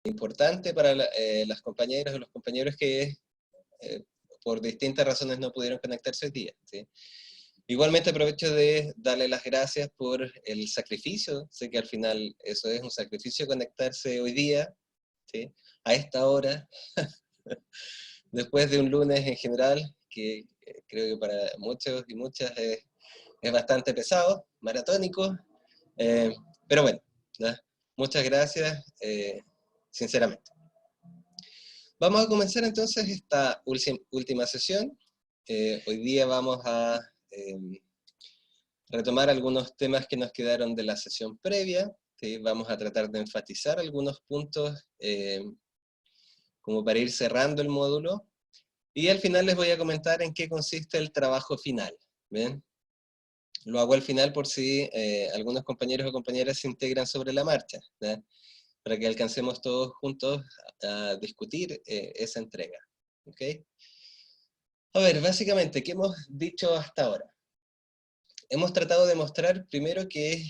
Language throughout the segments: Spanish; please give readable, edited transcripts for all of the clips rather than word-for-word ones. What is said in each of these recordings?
importante para las compañeras o los compañeros que por distintas razones no pudieron conectarse hoy día, ¿sí? Igualmente aprovecho de darle las gracias por el sacrificio. Sé que al final eso es un sacrificio conectarse hoy día, ¿sí? A esta hora, después de un lunes en general, que creo que para muchos y muchas es bastante pesado, maratónico, pero bueno, ¿no? Muchas gracias, sinceramente. Vamos a comenzar entonces esta última sesión. Hoy día vamos a retomar algunos temas que nos quedaron de la sesión previa, ¿sí? Vamos a tratar de enfatizar algunos puntos como para ir cerrando el módulo, y al final les voy a comentar en qué consiste el trabajo final. ¿Bien? Lo hago al final por si algunos compañeros o compañeras se integran sobre la marcha, ¿ya? Para que alcancemos todos juntos a discutir esa entrega. ¿Ok? A ver, básicamente, ¿qué hemos dicho hasta ahora? Hemos tratado de mostrar primero que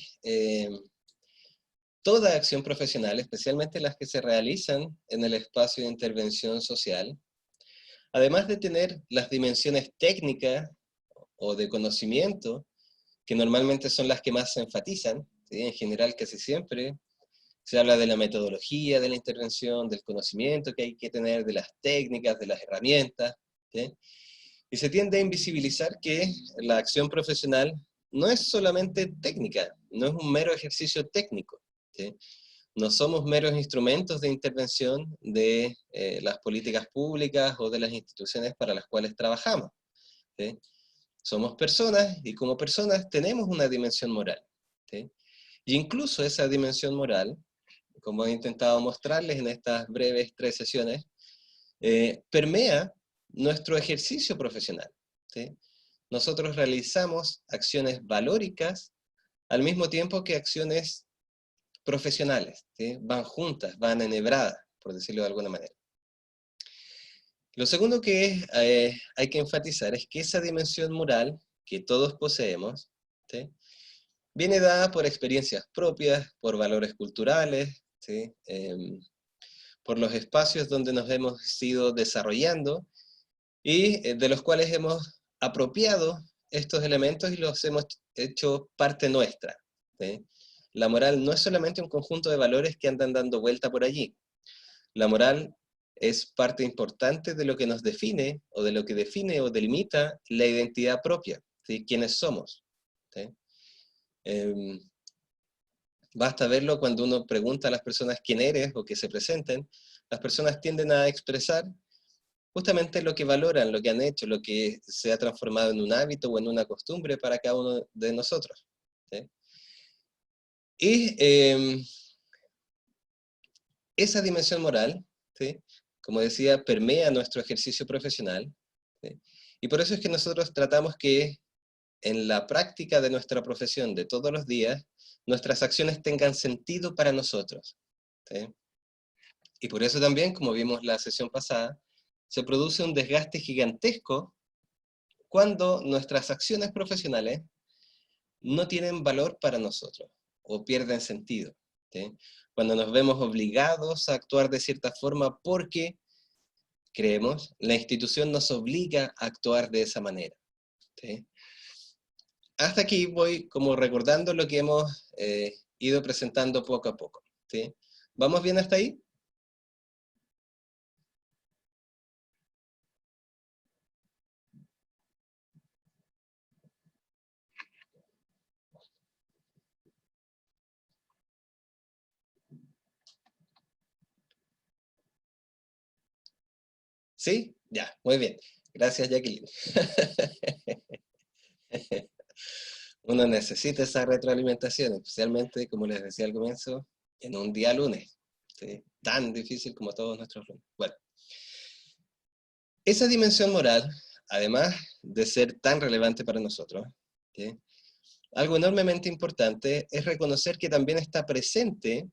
toda acción profesional, especialmente las que se realizan en el espacio de intervención social, además de tener las dimensiones técnicas o de conocimiento, que normalmente son las que más se enfatizan, ¿sí? En general casi siempre se habla de la metodología de la intervención, del conocimiento que hay que tener, de las técnicas, de las herramientas, ¿sí? Y se tiende a invisibilizar que la acción profesional no es solamente técnica, no es un mero ejercicio técnico, ¿sí? No somos meros instrumentos de intervención de las políticas públicas o de las instituciones para las cuales trabajamos, ¿sí? Somos personas, y como personas tenemos una dimensión moral, ¿sí? Y incluso esa dimensión moral, como he intentado mostrarles en estas breves 3 sesiones, permea nuestro ejercicio profesional, ¿sí? Nosotros realizamos acciones valóricas al mismo tiempo que acciones profesionales, ¿sí? Van juntas, van enhebradas, por decirlo de alguna manera. Lo segundo que hay que enfatizar es que esa dimensión moral que todos poseemos, ¿sí? Viene dada por experiencias propias, por valores culturales, ¿sí? Por los espacios donde nos hemos ido desarrollando y de los cuales hemos apropiado estos elementos y los hemos hecho parte nuestra, ¿sí? La moral no es solamente un conjunto de valores que andan dando vuelta por allí. La moral es parte importante de lo que nos define, o de lo que define o delimita la identidad propia, ¿sí? Quiénes somos, ¿sí? Basta verlo cuando uno pregunta a las personas quién eres o que se presenten. Las personas tienden a expresar justamente lo que valoran, lo que han hecho, lo que se ha transformado en un hábito o en una costumbre para cada uno de nosotros, ¿sí? Y esa dimensión moral, ¿sí? Como decía, permea nuestro ejercicio profesional, ¿sí? Y por eso es que nosotros tratamos que en la práctica de nuestra profesión de todos los días, nuestras acciones tengan sentido para nosotros, ¿sí? Y por eso también, como vimos la sesión pasada, se produce un desgaste gigantesco cuando nuestras acciones profesionales no tienen valor para nosotros, o pierden sentido, ¿sí? Cuando nos vemos obligados a actuar de cierta forma porque creemos, la institución nos obliga a actuar de esa manera, ¿sí? Hasta aquí voy como recordando lo que hemos ido presentando poco a poco, ¿sí? ¿Vamos bien hasta ahí? ¿Sí? Ya, muy bien. Gracias, Jacqueline. Uno necesita esa retroalimentación, especialmente, como les decía al comienzo, en un día lunes, ¿sí? Tan difícil como todos nuestros lunes. Bueno, esa dimensión moral, además de ser tan relevante para nosotros, ¿sí? Algo enormemente importante es reconocer que también está presente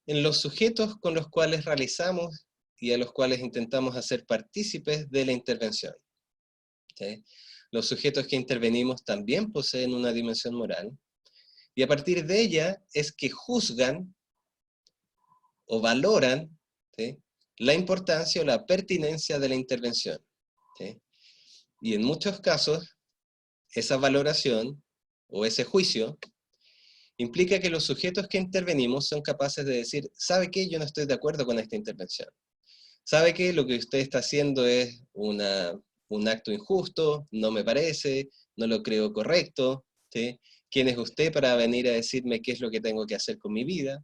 en los sujetos con los cuales realizamos y a los cuales intentamos hacer partícipes de la intervención, ¿sí? Los sujetos que intervenimos también poseen una dimensión moral, y a partir de ella es que juzgan o valoran, ¿sí?, la importancia o la pertinencia de la intervención, ¿sí? Y en muchos casos, esa valoración o ese juicio implica que los sujetos que intervenimos son capaces de decir, ¿sabe qué? Yo no estoy de acuerdo con esta intervención. ¿Sabe qué? Lo que usted está haciendo es un acto injusto, no me parece, no lo creo correcto, ¿sí? ¿Quién es usted para venir a decirme qué es lo que tengo que hacer con mi vida?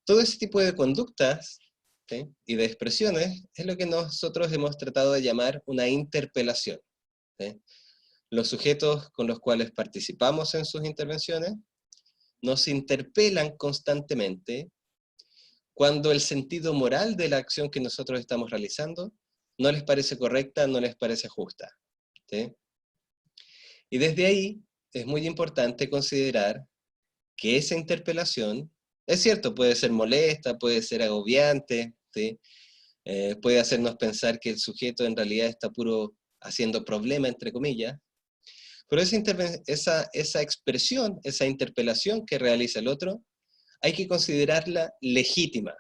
Todo ese tipo de conductas, ¿sí?, y de expresiones es lo que nosotros hemos tratado de llamar una interpelación, ¿sí? Los sujetos con los cuales participamos en sus intervenciones nos interpelan constantemente cuando el sentido moral de la acción que nosotros estamos realizando no les parece correcta, no les parece justa, ¿sí? Y desde ahí es muy importante considerar que esa interpelación, es cierto, puede ser molesta, puede ser agobiante, ¿sí? Puede hacernos pensar que el sujeto en realidad está puro haciendo problema, entre comillas, pero esa expresión, esa interpelación que realiza el otro, hay que considerarla legítima,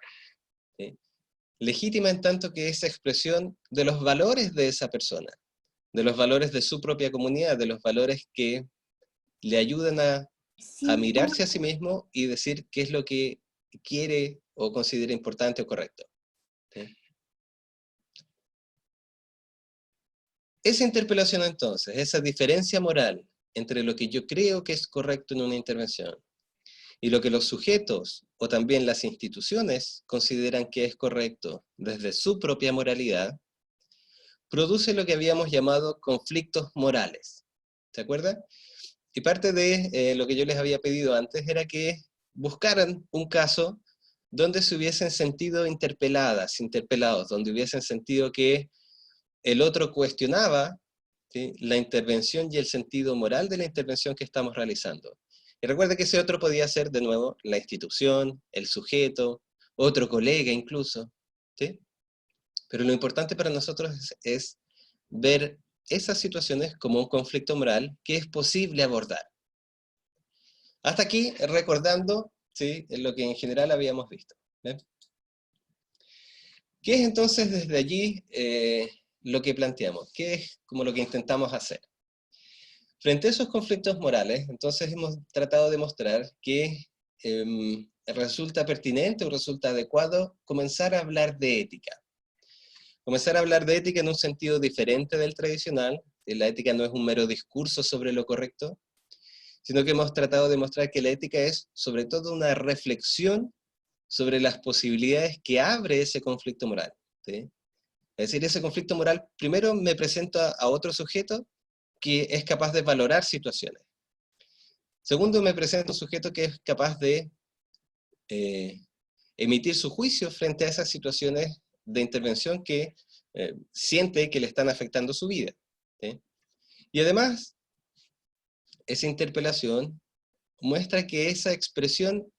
¿sí? Legítima en tanto que es expresión de los valores de esa persona, de los valores de su propia comunidad, de los valores que le ayudan a Sí, mirarse a sí mismo y decir qué es lo que quiere o considera importante o correcto, ¿sí? Esa interpelación entonces, esa diferencia moral entre lo que yo creo que es correcto en una intervención y lo que los sujetos o también las instituciones consideran que es correcto desde su propia moralidad, produce lo que habíamos llamado conflictos morales. ¿Se acuerdan? Y parte de lo que yo les había pedido antes era que buscaran un caso donde se hubiesen sentido interpelados, donde hubiesen sentido que el otro cuestionaba, ¿sí?, la intervención y el sentido moral de la intervención que estamos realizando. Y recuerda que ese otro podía ser, de nuevo, la institución, el sujeto, otro colega incluso, ¿sí? Pero lo importante para nosotros es ver esas situaciones como un conflicto moral que es posible abordar. Hasta aquí, recordando, ¿sí?, lo que en general habíamos visto, ¿ven? ¿Qué es entonces desde allí lo que planteamos? ¿Qué es como lo que intentamos hacer? Frente a esos conflictos morales, entonces hemos tratado de mostrar que resulta pertinente o resulta adecuado comenzar a hablar de ética. Comenzar a hablar de ética en un sentido diferente del tradicional. La ética no es un mero discurso sobre lo correcto, sino que hemos tratado de mostrar que la ética es sobre todo una reflexión sobre las posibilidades que abre ese conflicto moral, ¿sí? Es decir, ese conflicto moral primero me presenta a otro sujeto que es capaz de valorar situaciones. Segundo, me presenta un sujeto que es capaz de eh, emitir su juicio frente a esas situaciones de intervención que siente que le están afectando su vida, ¿sí? Y además, esa interpelación muestra que esa expresión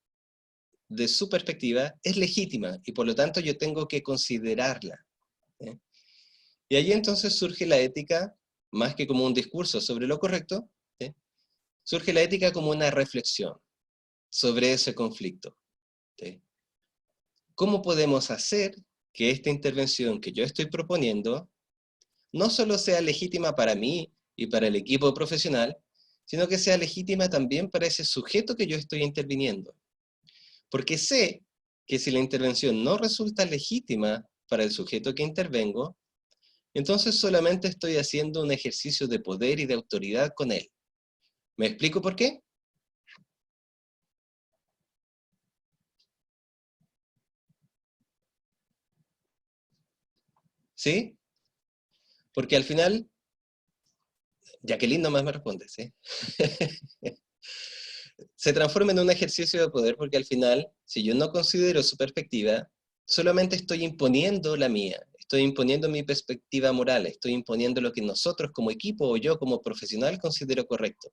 de su perspectiva es legítima y por lo tanto yo tengo que considerarla, ¿sí? Y allí entonces surge la ética, más que como un discurso sobre lo correcto, ¿sí?, surge la ética como una reflexión sobre ese conflicto, ¿sí? ¿Cómo podemos hacer que esta intervención que yo estoy proponiendo no solo sea legítima para mí y para el equipo profesional, sino que sea legítima también para ese sujeto que yo estoy interviniendo? Porque sé que si la intervención no resulta legítima para el sujeto que intervengo, entonces solamente estoy haciendo un ejercicio de poder y de autoridad con él. ¿Me explico por qué? ¿Sí? Porque al final, Jacqueline nomás me responde, ¿sí? Se transforma en un ejercicio de poder porque al final, si yo no considero su perspectiva, solamente estoy imponiendo la mía, estoy imponiendo mi perspectiva moral, estoy imponiendo lo que nosotros como equipo o yo como profesional considero correcto.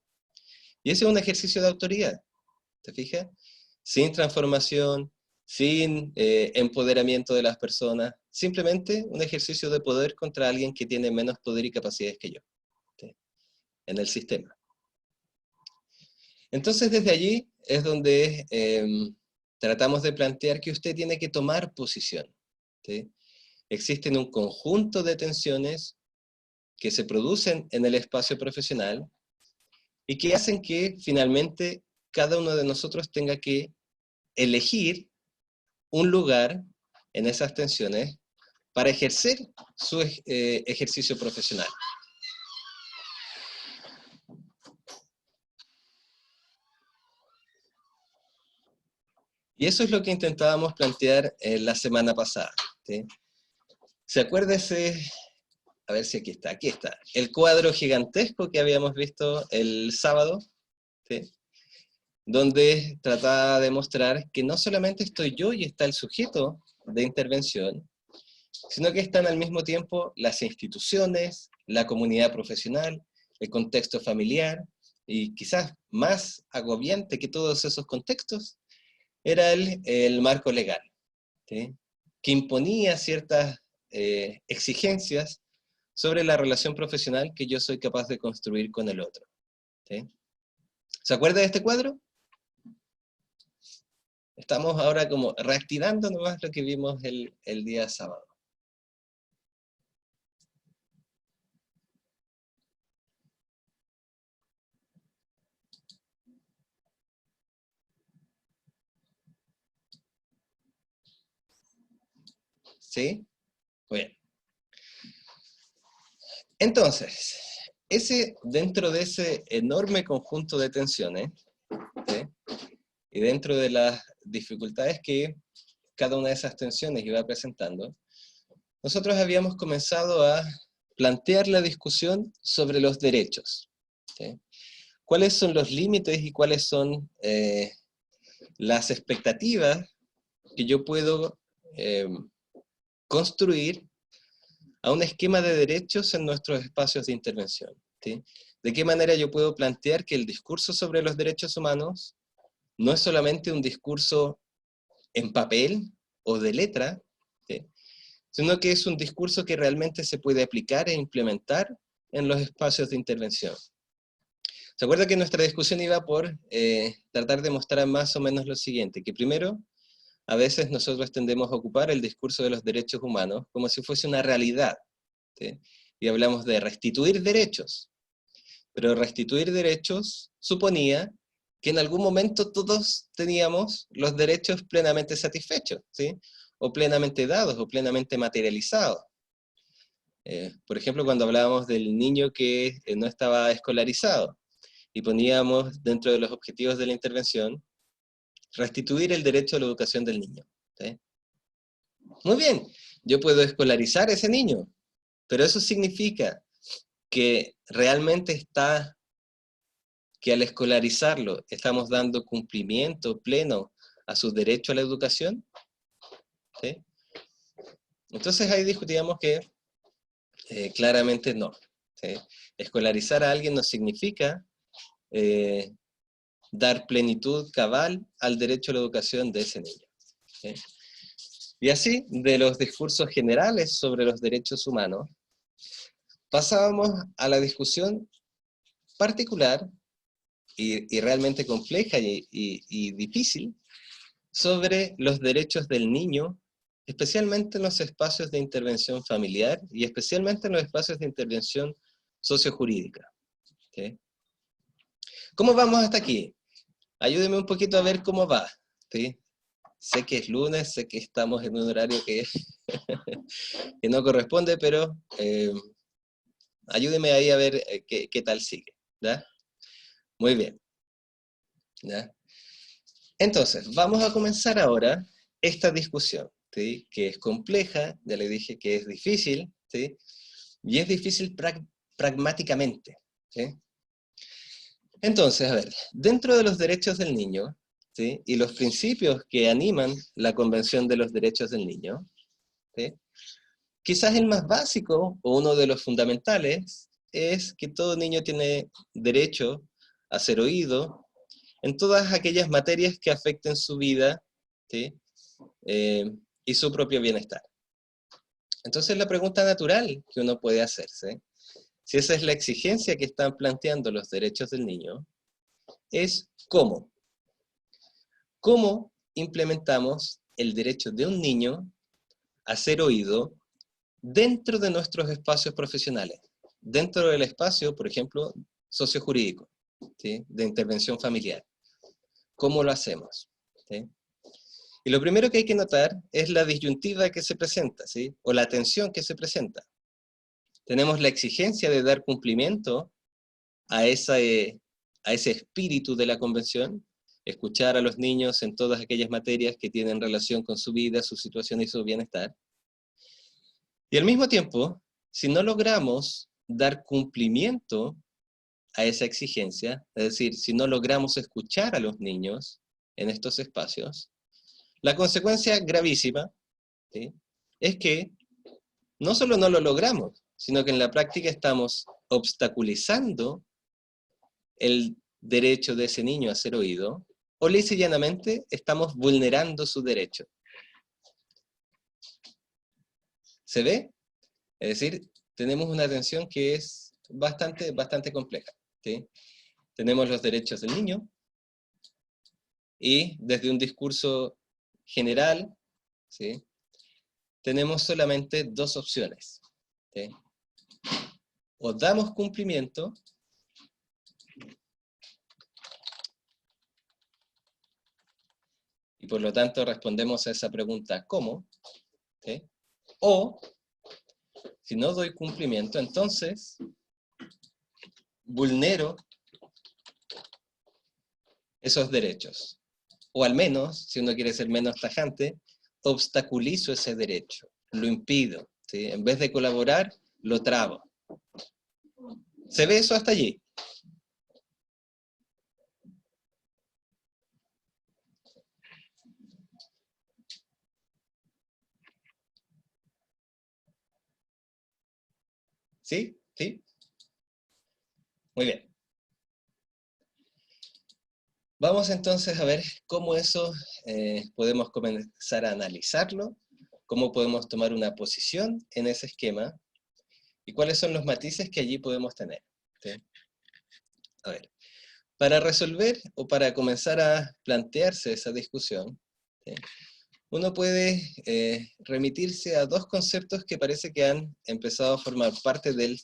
Y ese es un ejercicio de autoridad, ¿te fijas? Sin transformación, sin empoderamiento de las personas, simplemente un ejercicio de poder contra alguien que tiene menos poder y capacidades que yo, ¿sí?, en el sistema. Entonces desde allí es donde tratamos de plantear que usted tiene que tomar posición, ¿sí? Existen un conjunto de tensiones que se producen en el espacio profesional y que hacen que finalmente cada uno de nosotros tenga que elegir un lugar en esas tensiones para ejercer su ejercicio profesional. Y eso es lo que intentábamos plantear la semana pasada, ¿sí? ¿Se acuerda ese? A ver si aquí está, el cuadro gigantesco que habíamos visto el sábado, ¿sí? Donde trataba de mostrar que no solamente estoy yo y está el sujeto de intervención, sino que están al mismo tiempo las instituciones, la comunidad profesional, el contexto familiar, y quizás más agobiante que todos esos contextos, era el marco legal, ¿sí? Que imponía ciertas exigencias sobre la relación profesional que yo soy capaz de construir con el otro, ¿sí? ¿Se acuerda de este cuadro? Estamos ahora como reactivando nomás lo que vimos el día sábado. ¿Sí? Bien. Entonces, dentro de ese enorme conjunto de tensiones, ¿sí? Y dentro de las dificultades que cada una de esas tensiones iba presentando, nosotros habíamos comenzado a plantear la discusión sobre los derechos, ¿sí? ¿Cuáles son los límites y cuáles son las expectativas que yo puedo construir a un esquema de derechos en nuestros espacios de intervención, ¿sí? ¿De qué manera yo puedo plantear que el discurso sobre los derechos humanos no es solamente un discurso en papel o de letra, ¿sí? Sino que es un discurso que realmente se puede aplicar e implementar en los espacios de intervención? ¿Se acuerda que nuestra discusión iba por tratar de mostrar más o menos lo siguiente? Que primero, a veces nosotros tendemos a ocupar el discurso de los derechos humanos como si fuese una realidad, ¿sí? Y hablamos de restituir derechos, pero restituir derechos suponía que en algún momento todos teníamos los derechos plenamente satisfechos, ¿sí? O plenamente dados, o plenamente materializados. Por ejemplo, cuando hablábamos del niño que no estaba escolarizado, y poníamos dentro de los objetivos de la intervención, restituir el derecho a la educación del niño, ¿sí? Muy bien, yo puedo escolarizar a ese niño, pero eso significa que realmente que al escolarizarlo estamos dando cumplimiento pleno a su derecho a la educación, ¿sí? Entonces ahí discutíamos que claramente no, ¿sí? Escolarizar a alguien no significa dar plenitud cabal al derecho a la educación de ese niño, ¿sí? Y así, de los discursos generales sobre los derechos humanos, pasábamos a la discusión particular y realmente compleja y difícil sobre los derechos del niño, especialmente en los espacios de intervención familiar y especialmente en los espacios de intervención sociojurídica, ¿sí? ¿Cómo vamos hasta aquí? Ayúdeme un poquito a ver cómo va, ¿sí? Sé que es lunes, sé que estamos en un horario que, que no corresponde, pero ayúdeme ahí a ver qué tal sigue, ¿ya? Muy bien, ¿ya? Entonces, vamos a comenzar ahora esta discusión, ¿sí? Que es compleja, ya le dije que es difícil, ¿sí? Y es difícil pragmáticamente, ¿sí? Entonces, a ver, dentro de los derechos del niño, ¿sí? Y los principios que animan la Convención de los Derechos del Niño, ¿sí? Quizás el más básico, o uno de los fundamentales, es que todo niño tiene derecho a ser oído en todas aquellas materias que afecten su vida, ¿sí? Y su propio bienestar. Entonces la pregunta natural que uno puede hacerse, si esa es la exigencia que están planteando los derechos del niño, es ¿cómo? ¿Cómo implementamos el derecho de un niño a ser oído dentro de nuestros espacios profesionales, dentro del espacio, por ejemplo, sociojurídico, ¿sí? De intervención familiar. ¿Cómo lo hacemos? ¿Sí? Y lo primero que hay que notar es la disyuntiva que se presenta, ¿sí? O la tensión que se presenta. Tenemos la exigencia de dar cumplimiento a ese espíritu de la convención, escuchar a los niños en todas aquellas materias que tienen relación con su vida, su situación y su bienestar. Y al mismo tiempo, si no logramos dar cumplimiento a esa exigencia, es decir, si no logramos escuchar a los niños en estos espacios, la consecuencia gravísima, ¿sí?, es que no solo no lo logramos, sino que en la práctica estamos obstaculizando el derecho de ese niño a ser oído, o lisa y llanamente estamos vulnerando su derecho. ¿Se ve? Es decir, tenemos una tensión que es bastante compleja, ¿sí? Tenemos los derechos del niño, y desde un discurso general, ¿sí?, tenemos solamente dos opciones, ¿sí? O damos cumplimiento, y por lo tanto respondemos a esa pregunta ¿cómo?, ¿sí?, o si no doy cumplimiento, entonces vulnero esos derechos. O al menos, si uno quiere ser menos tajante, obstaculizo ese derecho, lo impido, ¿sí? En vez de colaborar, lo trabo. ¿Se ve eso hasta allí? ¿Sí? ¿Sí? Muy bien. Vamos entonces a ver cómo eso podemos comenzar a analizarlo, cómo podemos tomar una posición en ese esquema, y cuáles son los matices que allí podemos tener, ¿sí? A ver, para resolver o para comenzar a plantearse esa discusión, ¿sí?, uno puede remitirse a dos conceptos que parece que han empezado a formar parte del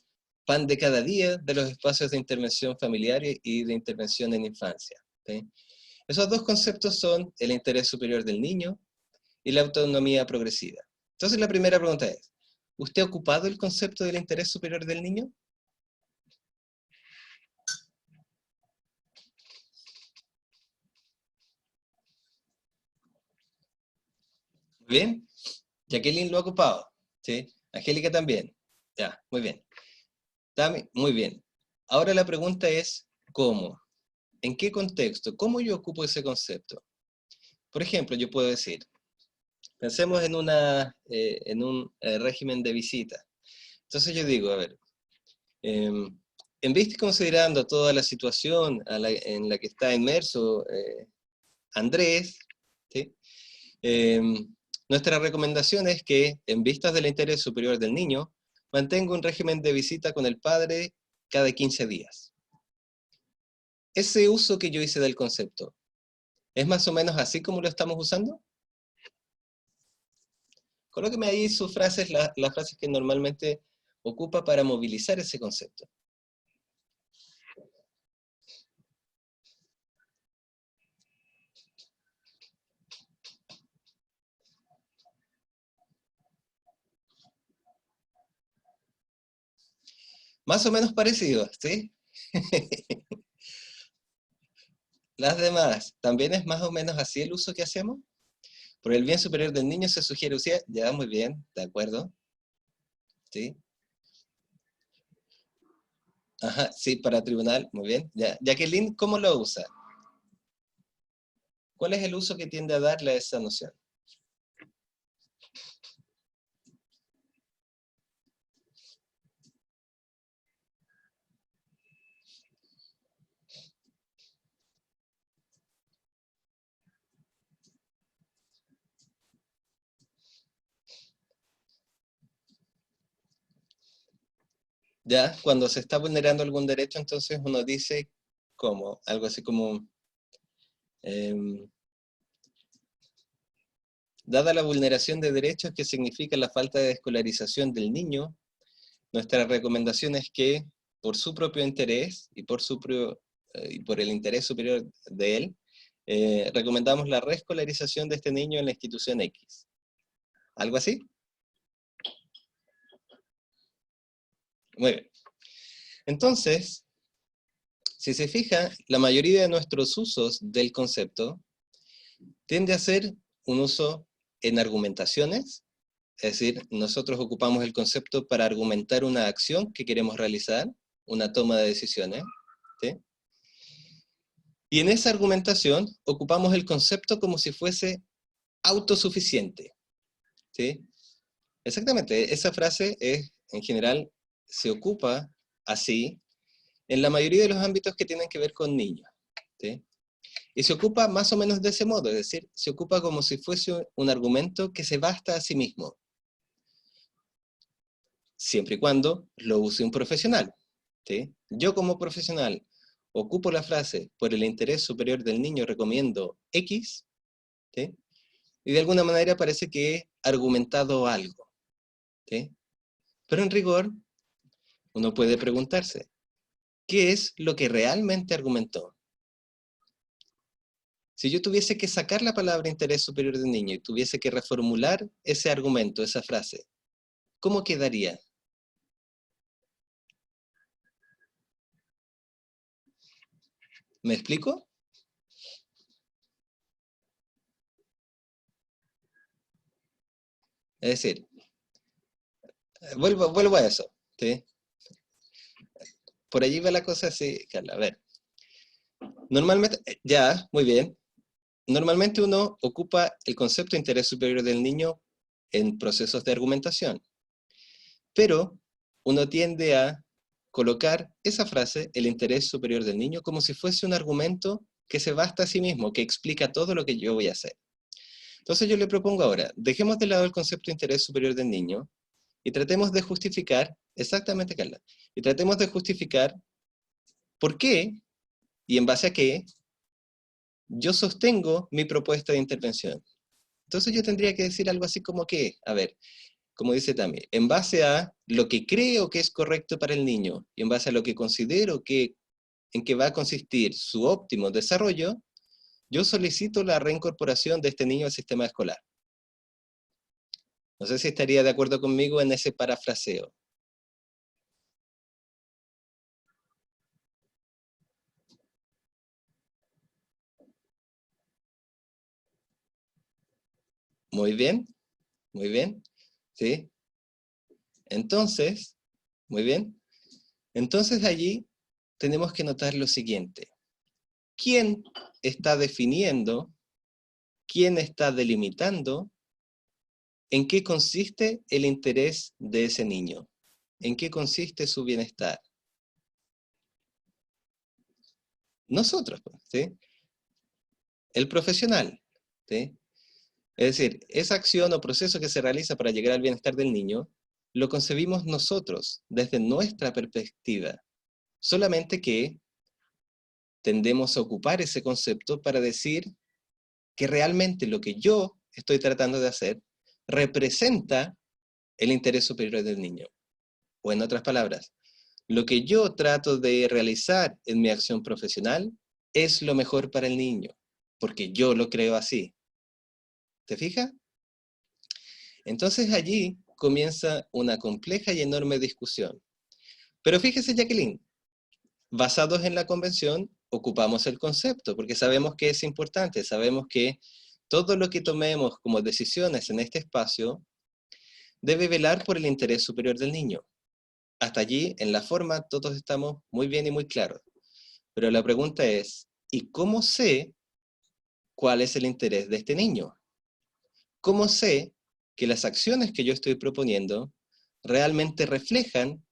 pan de cada día de los espacios de intervención familiar y de intervención en infancia, ¿sí? Esos dos conceptos son el interés superior del niño y la autonomía progresiva. Entonces la primera pregunta es, ¿usted ha ocupado el concepto del interés superior del niño? Bien, Jacqueline lo ha ocupado, ¿sí? Angélica también. Ya, muy bien. Tami, muy bien. Ahora la pregunta es, ¿cómo? ¿En qué contexto? ¿Cómo yo ocupo ese concepto? Por ejemplo, yo puedo decir, pensemos en un régimen de visita. Entonces yo digo, a ver, en vista y considerando toda la situación en la que está inmerso Andrés, ¿sí?, nuestra recomendación es que, en vistas del interés superior del niño, mantenga un régimen de visita con el padre cada 15 días. Ese uso que yo hice del concepto, ¿es más o menos así como lo estamos usando? Colóqueme ahí sus frases, las frases que normalmente ocupa para movilizar ese concepto. Más o menos parecido, ¿sí? Las demás, ¿también es más o menos así el uso que hacemos? Por el bien superior del niño se sugiere usar, ya, muy bien, de acuerdo, ¿sí? Ajá, sí, para tribunal, muy bien. Ya. Jacqueline, ¿cómo lo usa? ¿Cuál es el uso que tiende a darle a esa noción? Ya, cuando se está vulnerando algún derecho, entonces uno dice, ¿cómo? Algo así como, em, Dada la vulneración de derechos que significa la falta de escolarización del niño, nuestra recomendación es que, por su propio interés y y por el interés superior de él, recomendamos la reescolarización de este niño en la institución X. ¿Algo así? Muy bien. Entonces, si se fija, la mayoría de nuestros usos del concepto tiende a ser un uso en argumentaciones, es decir, nosotros ocupamos el concepto para argumentar una acción que queremos realizar, una toma de decisiones, ¿sí? Y en esa argumentación ocupamos el concepto como si fuese autosuficiente, ¿sí? Exactamente, esa frase es, en general, se ocupa así en la mayoría de los ámbitos que tienen que ver con niños, ¿sí? Y se ocupa más o menos de ese modo, es decir, se ocupa como si fuese un argumento que se basta a sí mismo, siempre y cuando lo use un profesional, ¿sí? Yo como profesional ocupo la frase, por el interés superior del niño recomiendo X, ¿sí? Y de alguna manera parece que he argumentado algo, ¿sí? Pero en rigor, uno puede preguntarse, ¿qué es lo que realmente argumentó? Si yo tuviese que sacar la palabra interés superior del niño y tuviese que reformular ese argumento, esa frase, ¿cómo quedaría? ¿Me explico? Es decir, vuelvo a eso, ¿sí? Por allí va la cosa así, Carla. A ver, normalmente, ya, muy bien. Normalmente uno ocupa el concepto de interés superior del niño en procesos de argumentación, pero uno tiende a colocar esa frase, el interés superior del niño, como si fuese un argumento que se basta a sí mismo, que explica todo lo que yo voy a hacer. Entonces yo le propongo ahora, dejemos de lado el concepto de interés superior del niño y tratemos de justificar, exactamente Carla, y tratemos de justificar por qué y en base a qué yo sostengo mi propuesta de intervención. Entonces yo tendría que decir algo así como que, a ver, como dice Tami, en base a lo que creo que es correcto para el niño y en base a lo que considero que en que va a consistir su óptimo desarrollo, yo solicito la reincorporación de este niño al sistema escolar. No sé si estaría de acuerdo conmigo en ese parafraseo. Muy bien, muy bien, ¿sí? Entonces, muy bien. Entonces allí tenemos que notar lo siguiente. ¿Quién está definiendo, quién está delimitando en qué consiste el interés de ese niño? ¿En qué consiste su bienestar? Nosotros, ¿sí? El profesional, ¿sí? Es decir, esa acción o proceso que se realiza para llegar al bienestar del niño, lo concebimos nosotros, desde nuestra perspectiva. Solamente que tendemos a ocupar ese concepto para decir que realmente lo que yo estoy tratando de hacer representa el interés superior del niño. O en otras palabras, lo que yo trato de realizar en mi acción profesional es lo mejor para el niño, porque yo lo creo así. ¿Te fijas? Entonces allí comienza una compleja y enorme discusión. Pero fíjese, Jacqueline, basados en la convención, ocupamos el concepto, porque sabemos que es importante, sabemos que todo lo que tomemos como decisiones en este espacio debe velar por el interés superior del niño. Hasta allí, en la forma, todos estamos muy bien y muy claros. Pero la pregunta es, ¿y cómo sé cuál es el interés de este niño? ¿Cómo sé que las acciones que yo estoy proponiendo realmente reflejan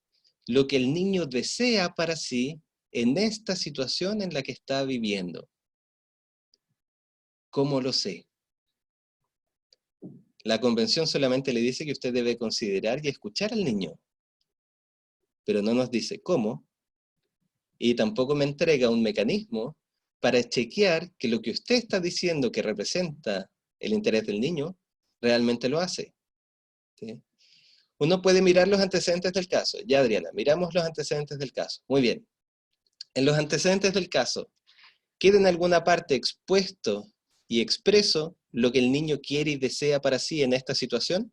lo que el niño desea para sí en esta situación en la que está viviendo? ¿Cómo lo sé? La convención solamente le dice que usted debe considerar y escuchar al niño, pero no nos dice cómo, y tampoco me entrega un mecanismo para chequear que lo que usted está diciendo que representa el interés del niño realmente lo hace. ¿Sí? Uno puede mirar los antecedentes del caso. Ya, Adriana, miramos los antecedentes del caso. Muy bien. En los antecedentes del caso, ¿queda en alguna parte expuesto y expreso lo que el niño quiere y desea para sí en esta situación?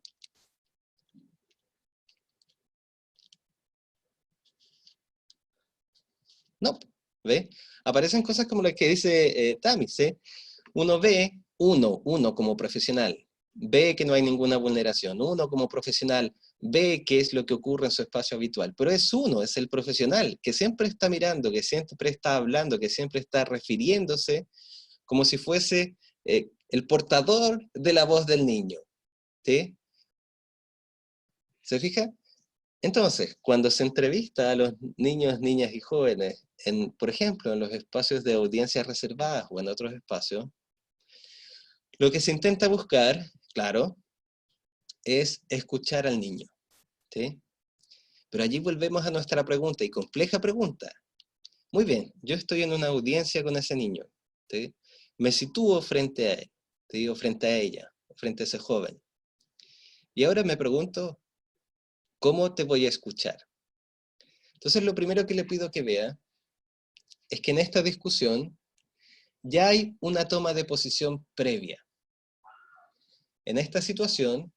No. ¿Ve? Aparecen cosas como las que dice Tamis, ¿eh? Uno ve, uno como profesional, ve que no hay ninguna vulneración. Uno como profesional ve qué es lo que ocurre en su espacio habitual. Pero es uno, es el profesional, que siempre está mirando, que siempre está hablando, que siempre está refiriéndose como si fuese el portador de la voz del niño. ¿Sí? ¿Se fija? Entonces, cuando se entrevista a los niños, niñas y jóvenes, por ejemplo, en los espacios de audiencias reservadas o en otros espacios, lo que se intenta buscar, claro, es escuchar al niño. ¿Sí? Pero allí volvemos a nuestra pregunta, y compleja pregunta. Muy bien, yo estoy en una audiencia con ese niño. ¿Sí? Me sitúo frente a él, ¿sí? O frente a ella, frente a ese joven. Y ahora me pregunto, ¿cómo te voy a escuchar? Entonces lo primero que le pido que vea es que en esta discusión ya hay una toma de posición previa. En esta situación,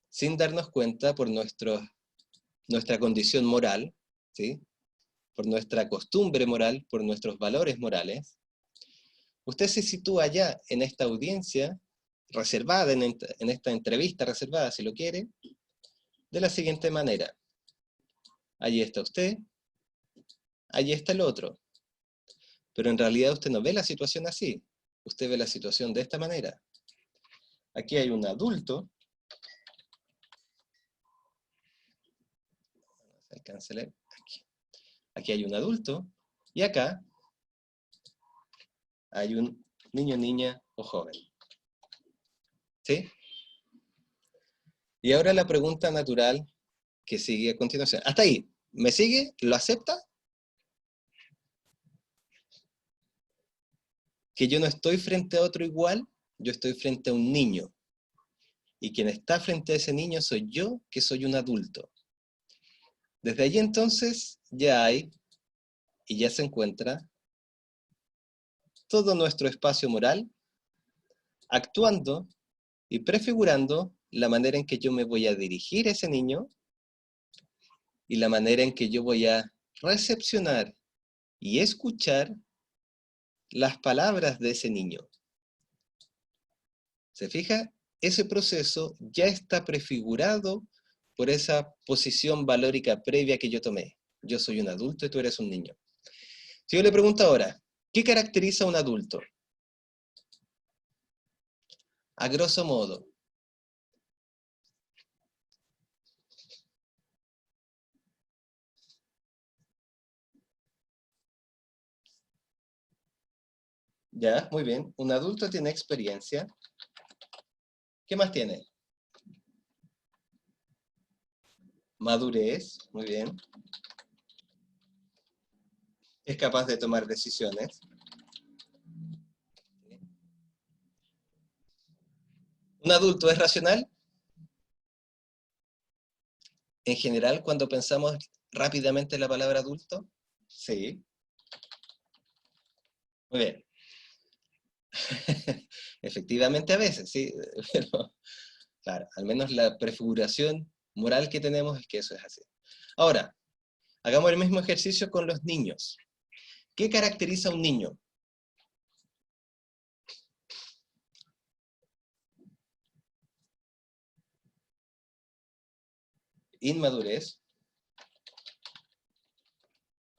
sin darnos cuenta por nuestra condición moral, ¿sí? Por nuestra costumbre moral, por nuestros valores morales, usted se sitúa ya en esta audiencia reservada, en esta entrevista reservada, si lo quiere, de la siguiente manera. Allí está usted, allí está el otro. Pero en realidad usted no ve la situación así. Usted ve la situación de esta manera. Aquí hay un adulto. Aquí hay un adulto. Y acá hay un niño, niña o joven. ¿Sí? Y ahora la pregunta natural que sigue a continuación. Hasta ahí. ¿Me sigue? ¿Lo acepta? Que yo no estoy frente a otro igual, yo estoy frente a un niño. Y quien está frente a ese niño soy yo, que soy un adulto. Desde allí entonces ya hay, y ya se encuentra, todo nuestro espacio moral actuando y prefigurando la manera en que yo me voy a dirigir a ese niño y la manera en que yo voy a recepcionar y escuchar las palabras de ese niño. ¿Se fija? Ese proceso ya está prefigurado por esa posición valórica previa que yo tomé. Yo soy un adulto y tú eres un niño. Si yo le pregunto ahora, ¿qué caracteriza a un adulto? A grosso modo. Ya, muy bien. Un adulto tiene experiencia. ¿Qué más tiene? Madurez, muy bien. Es capaz de tomar decisiones. ¿Un adulto es racional? En general, cuando pensamos rápidamente en la palabra adulto, sí. Muy bien. Efectivamente a veces, sí. Pero, claro, al menos la prefiguración moral que tenemos es que eso es así. Ahora, hagamos el mismo ejercicio con los niños. ¿Qué caracteriza a un niño? Inmadurez.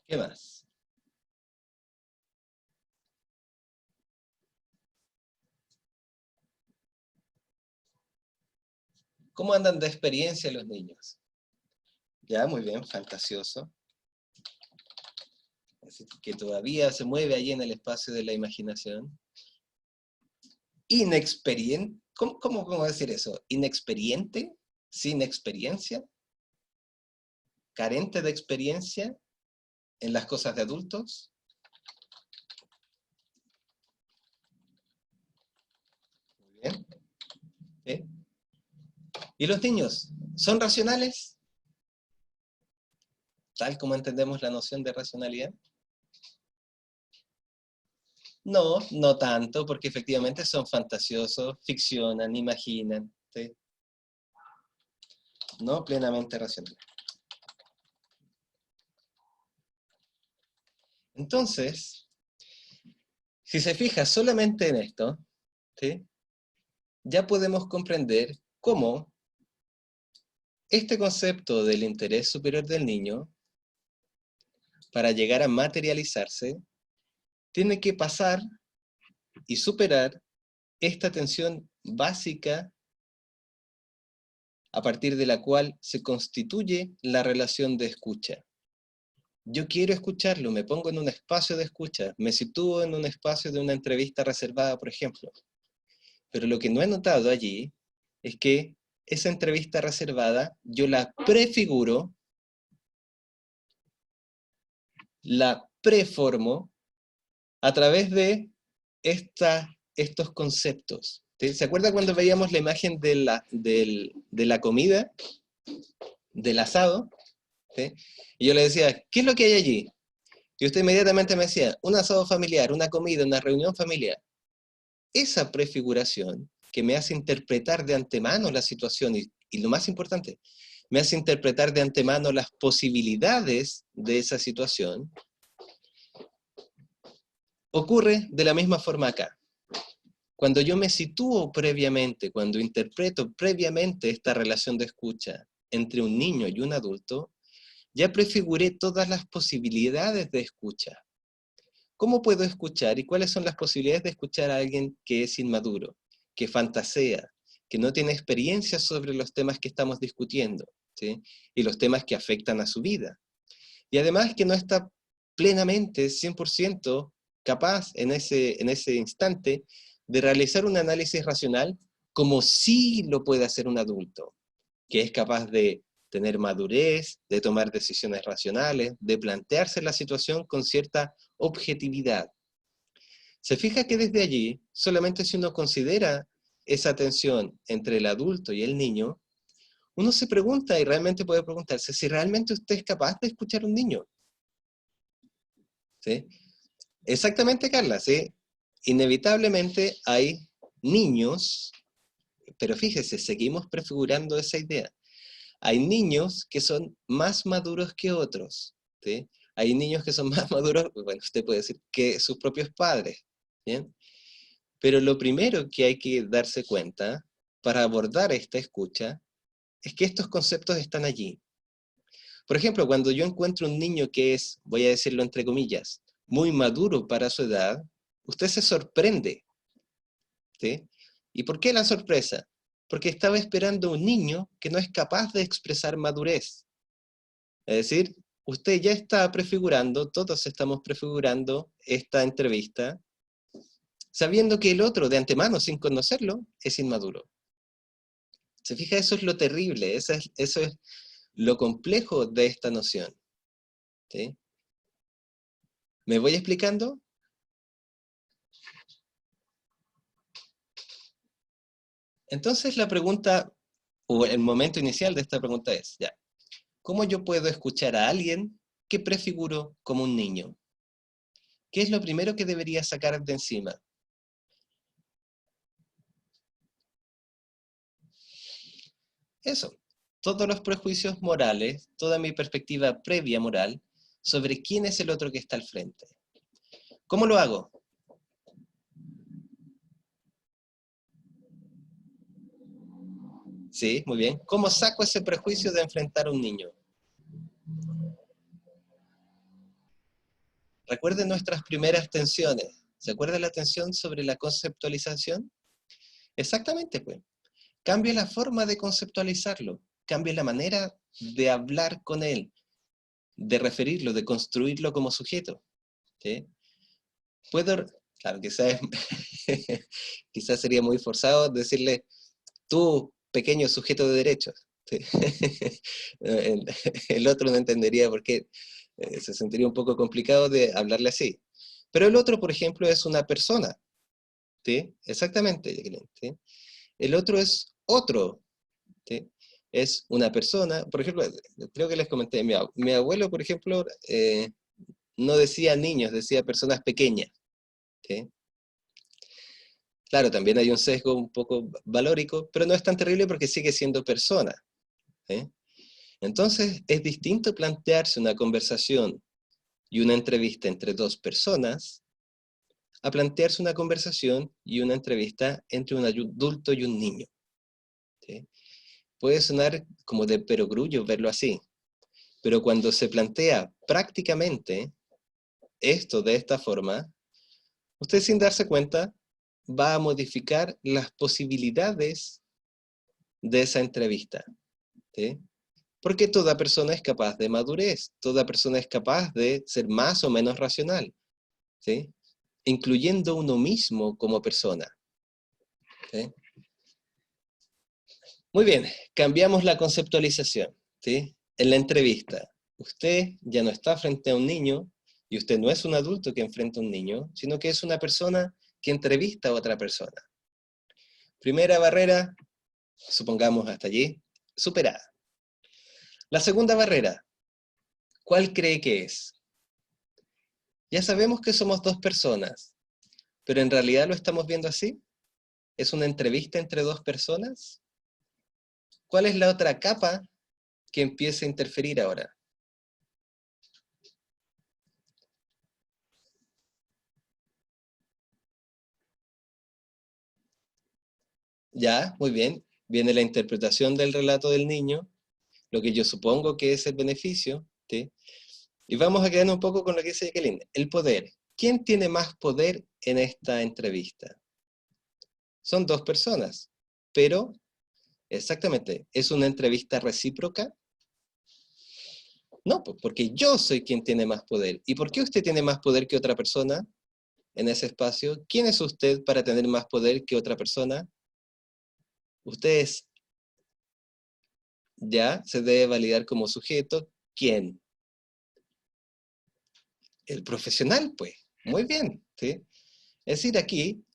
¿Qué más? ¿Cómo andan de experiencia los niños? Ya, muy bien, fantasioso. Así que todavía se mueve allí en el espacio de la imaginación. Inexperiente. ¿Cómo decir eso? ¿Inexperiente? ¿Sin experiencia? ¿Carente de experiencia en las cosas de adultos? Muy bien. ¿Sí? ¿Y los niños son racionales? Tal como entendemos la noción de racionalidad. No, no tanto, porque efectivamente son fantasiosos, ficcionan, imaginan, ¿sí? No plenamente racionales. Entonces, si se fija solamente en esto, ¿sí? Ya podemos comprender cómo este concepto del interés superior del niño, para llegar a materializarse, tiene que pasar y superar esta tensión básica a partir de la cual se constituye la relación de escucha. Yo quiero escucharlo, me pongo en un espacio de escucha, me sitúo en un espacio de una entrevista reservada, por ejemplo. Pero lo que no he notado allí es que esa entrevista reservada yo la prefiguro, la preformo a través de estos conceptos. ¿Sí? ¿Se acuerda cuando veíamos la imagen de la comida, del asado? ¿Sí? Y yo le decía, ¿qué es lo que hay allí? Y usted inmediatamente me decía, un asado familiar, una comida, una reunión familiar. Esa prefiguración que me hace interpretar de antemano la situación y lo más importante, me hace interpretar de antemano las posibilidades de esa situación, ocurre de la misma forma acá. Cuando yo me sitúo previamente, cuando interpreto previamente esta relación de escucha entre un niño y un adulto, ya prefiguré todas las posibilidades de escucha. ¿Cómo puedo escuchar y cuáles son las posibilidades de escuchar a alguien que es inmaduro, que fantasea, que no tiene experiencia sobre los temas que estamos discutiendo, ¿sí? Y los temas que afectan a su vida? Y además que no está plenamente, 100% capaz en ese instante de realizar un análisis racional como sí lo puede hacer un adulto, que es capaz de tener madurez, de tomar decisiones racionales, de plantearse la situación con cierta objetividad. Se fija que desde allí, solamente si uno considera esa tensión entre el adulto y el niño, uno se pregunta y realmente puede preguntarse si realmente usted es capaz de escuchar a un niño. ¿Sí? Exactamente, Carla, ¿sí? Inevitablemente hay niños, pero fíjese, seguimos prefigurando esa idea. Hay niños que son más maduros que otros, ¿sí? Hay niños que son más maduros, bueno, usted puede decir, que sus propios padres, ¿bien? Pero lo primero que hay que darse cuenta para abordar esta escucha es que estos conceptos están allí. Por ejemplo, cuando yo encuentro un niño que es, voy a decirlo entre comillas, muy maduro para su edad, usted se sorprende, ¿sí? ¿Y por qué la sorpresa? Porque estaba esperando un niño que no es capaz de expresar madurez. Es decir, usted ya está prefigurando, todos estamos prefigurando esta entrevista, sabiendo que el otro, de antemano, sin conocerlo, es inmaduro. ¿Se fija? Eso es lo terrible, eso es lo complejo de esta noción, ¿sí? ¿Me voy explicando? Entonces la pregunta, o el momento inicial de esta pregunta es, ya, ¿cómo yo puedo escuchar a alguien que prefiguro como un niño? ¿Qué es lo primero que debería sacar de encima? Eso, todos los prejuicios morales, toda mi perspectiva previa moral sobre quién es el otro que está al frente. ¿Cómo lo hago? Sí, muy bien. ¿Cómo saco ese prejuicio de enfrentar a un niño? Recuerden nuestras primeras tensiones. ¿Se acuerda la tensión sobre la conceptualización? Exactamente, pues. Cambia la forma de conceptualizarlo, cambia la manera de hablar con él, de referirlo, de construirlo como sujeto. ¿Sí? Puedo, claro, quizás, quizás sería muy forzado decirle, tú, pequeño sujeto de derechos. ¿Sí? el, el otro no entendería por qué, se sentiría un poco complicado de hablarle así. Pero el otro, por ejemplo, es una persona. ¿Sí? Exactamente, Jacqueline, ¿sí? El otro es otro, ¿sí? Es una persona, por ejemplo, creo que les comenté, mi abuelo, por ejemplo, no decía niños, decía personas pequeñas, ¿sí? Claro, también hay un sesgo un poco valórico, pero no es tan terrible porque sigue siendo persona, ¿sí? Entonces, es distinto plantearse una conversación y una entrevista entre dos personas a plantearse una conversación y una entrevista entre un adulto y un niño, ¿sí? Puede sonar como de perogrullo verlo así, pero cuando se plantea prácticamente esto de esta forma, usted sin darse cuenta va a modificar las posibilidades de esa entrevista, ¿sí? Porque toda persona es capaz de madurez, toda persona es capaz de ser más o menos racional, ¿sí? Incluyendo uno mismo como persona, ¿sí? Muy bien, cambiamos la conceptualización, ¿sí? En la entrevista, usted ya no está frente a un niño, y usted no es un adulto que enfrenta a un niño, sino que es una persona que entrevista a otra persona. Primera barrera, supongamos hasta allí, superada. La segunda barrera, ¿cuál cree que es? Ya sabemos que somos dos personas, pero en realidad lo estamos viendo así. ¿Es una entrevista entre dos personas? ¿Cuál es la otra capa que empieza a interferir ahora? Ya, muy bien. Viene la interpretación del relato del niño, lo que yo supongo que es el beneficio, ¿sí? Y vamos a quedar un poco con lo que dice Jacqueline. El poder. ¿Quién tiene más poder en esta entrevista? Son dos personas, pero exactamente, ¿es una entrevista recíproca? No, pues porque yo soy quien tiene más poder. ¿Y por qué usted tiene más poder que otra persona en ese espacio? ¿Quién es usted para tener más poder que otra persona? Usted es, ya, se debe validar como sujeto. ¿Quién? El profesional, pues. Muy bien, ¿sí? Es decir, aquí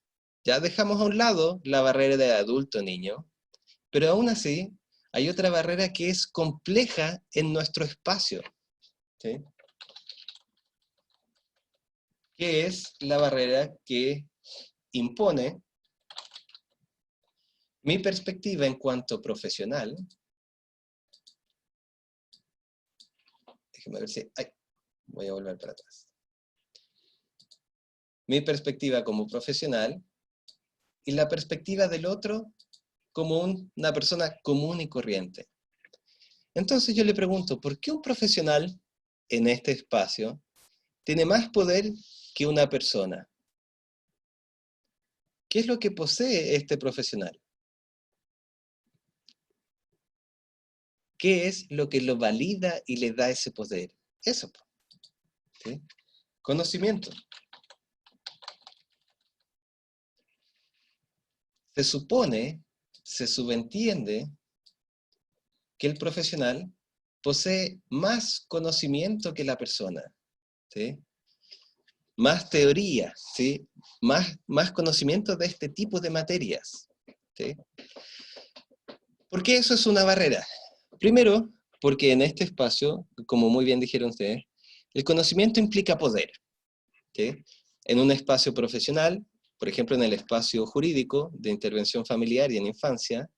ya dejamos a un lado la barrera de adulto-niño, pero aún así hay otra barrera que es compleja en nuestro espacio, ¿sí? Que es la barrera que impone mi perspectiva en cuanto profesional. Déjeme ver si... Ay, voy a volver para atrás. Mi perspectiva como profesional y la perspectiva del otro como una persona común y corriente. Entonces yo le pregunto, ¿por qué un profesional en este espacio tiene más poder que una persona? ¿Qué es lo que posee este profesional? ¿Qué es lo que lo valida y le da ese poder? Eso, ¿sí? Conocimiento. Se supone, se subentiende que el profesional posee más conocimiento que la persona, ¿sí? Más teoría, ¿sí? Más conocimiento de este tipo de materias, ¿sí? ¿Por qué eso es una barrera? Primero, porque en este espacio, como muy bien dijeron ustedes, el conocimiento implica poder, ¿sí? En un espacio profesional, por ejemplo en el espacio jurídico de intervención familiar y en infancia,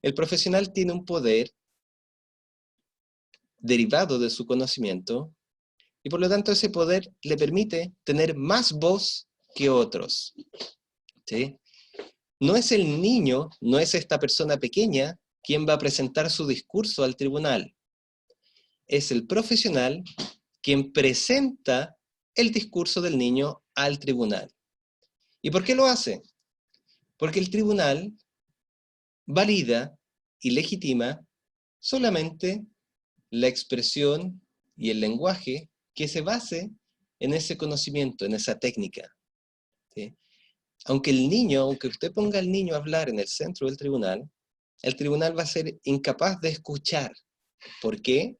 el profesional tiene un poder derivado de su conocimiento y por lo tanto ese poder le permite tener más voz que otros, ¿sí? No es el niño, no es esta persona pequeña quien va a presentar su discurso al tribunal. Es el profesional quien presenta el discurso del niño al tribunal. ¿Y por qué lo hace? Porque el tribunal valida y legitima solamente la expresión y el lenguaje que se base en ese conocimiento, en esa técnica, ¿sí? Aunque el niño, aunque usted ponga al niño a hablar en el centro del tribunal, el tribunal va a ser incapaz de escuchar. ¿Por qué?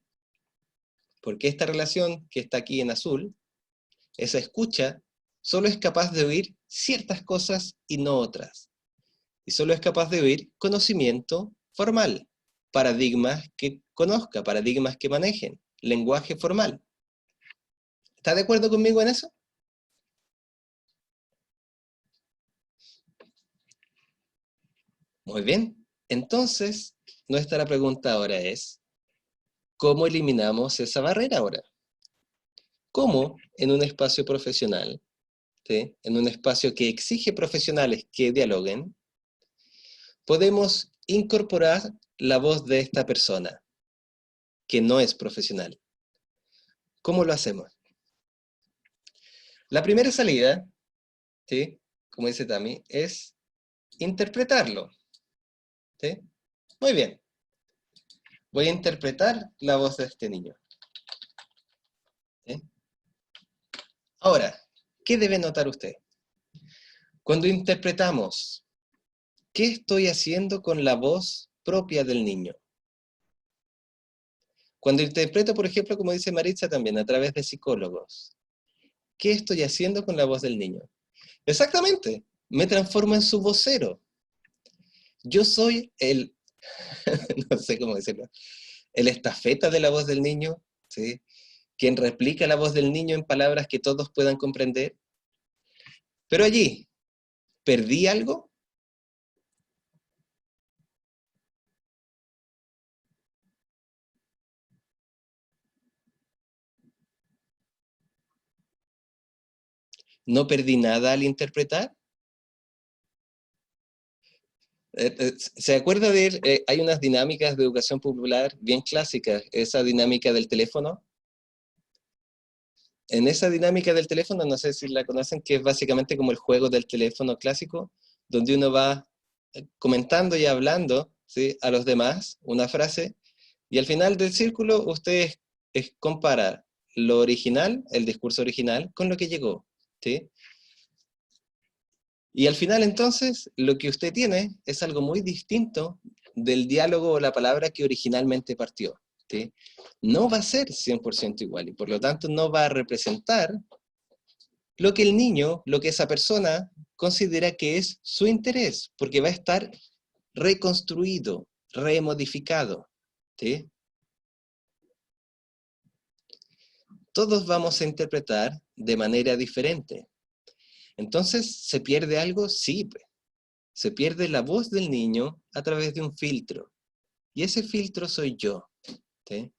Porque esta relación que está aquí en azul, esa escucha, solo es capaz de oír ciertas cosas y no otras. y solo es capaz de oír conocimiento formal, paradigmas que conozca, paradigmas que manejen, lenguaje formal. ¿Está de acuerdo conmigo en eso? Muy bien. Entonces, nuestra pregunta ahora es, ¿cómo eliminamos esa barrera ahora? ¿Cómo en un espacio profesional, ¿sí?, en un espacio que exige profesionales que dialoguen, podemos incorporar la voz de esta persona, que no es profesional? ¿Cómo lo hacemos? La primera salida, ¿sí?, como dice Tami, es interpretarlo, ¿sí? Muy bien. Voy a interpretar la voz de este niño, ¿sí? Ahora, ¿qué debe notar usted? Cuando interpretamos, ¿qué estoy haciendo con la voz propia del niño? Cuando interpreto, por ejemplo, como dice Maritza también, a través de psicólogos, ¿qué estoy haciendo con la voz del niño? Exactamente, me transformo en su vocero. Yo soy el, no sé cómo decirlo, el estafeta de la voz del niño, ¿sí?, quien replica la voz del niño en palabras que todos puedan comprender. Pero allí, ¿perdí algo? ¿No perdí nada al interpretar? ¿Se acuerda de él? Hay unas dinámicas de educación popular bien clásicas, esa dinámica del teléfono. En esa dinámica del teléfono, no sé si la conocen, que es básicamente como el juego del teléfono clásico, donde uno va comentando y hablando, ¿sí?, a los demás una frase, y al final del círculo usted compara lo original, el discurso original, con lo que llegó, ¿sí? Y al final entonces lo que usted tiene es algo muy distinto del diálogo o la palabra que originalmente partió, ¿sí? No va a ser 100% igual y por lo tanto no va a representar lo que el niño, lo que esa persona considera que es su interés, porque va a estar reconstruido, remodificado, ¿sí? Todos vamos a interpretar de manera diferente. Entonces, ¿se pierde algo? Sí, se pierde la voz del niño a través de un filtro. Y ese filtro soy yo, ¿sí?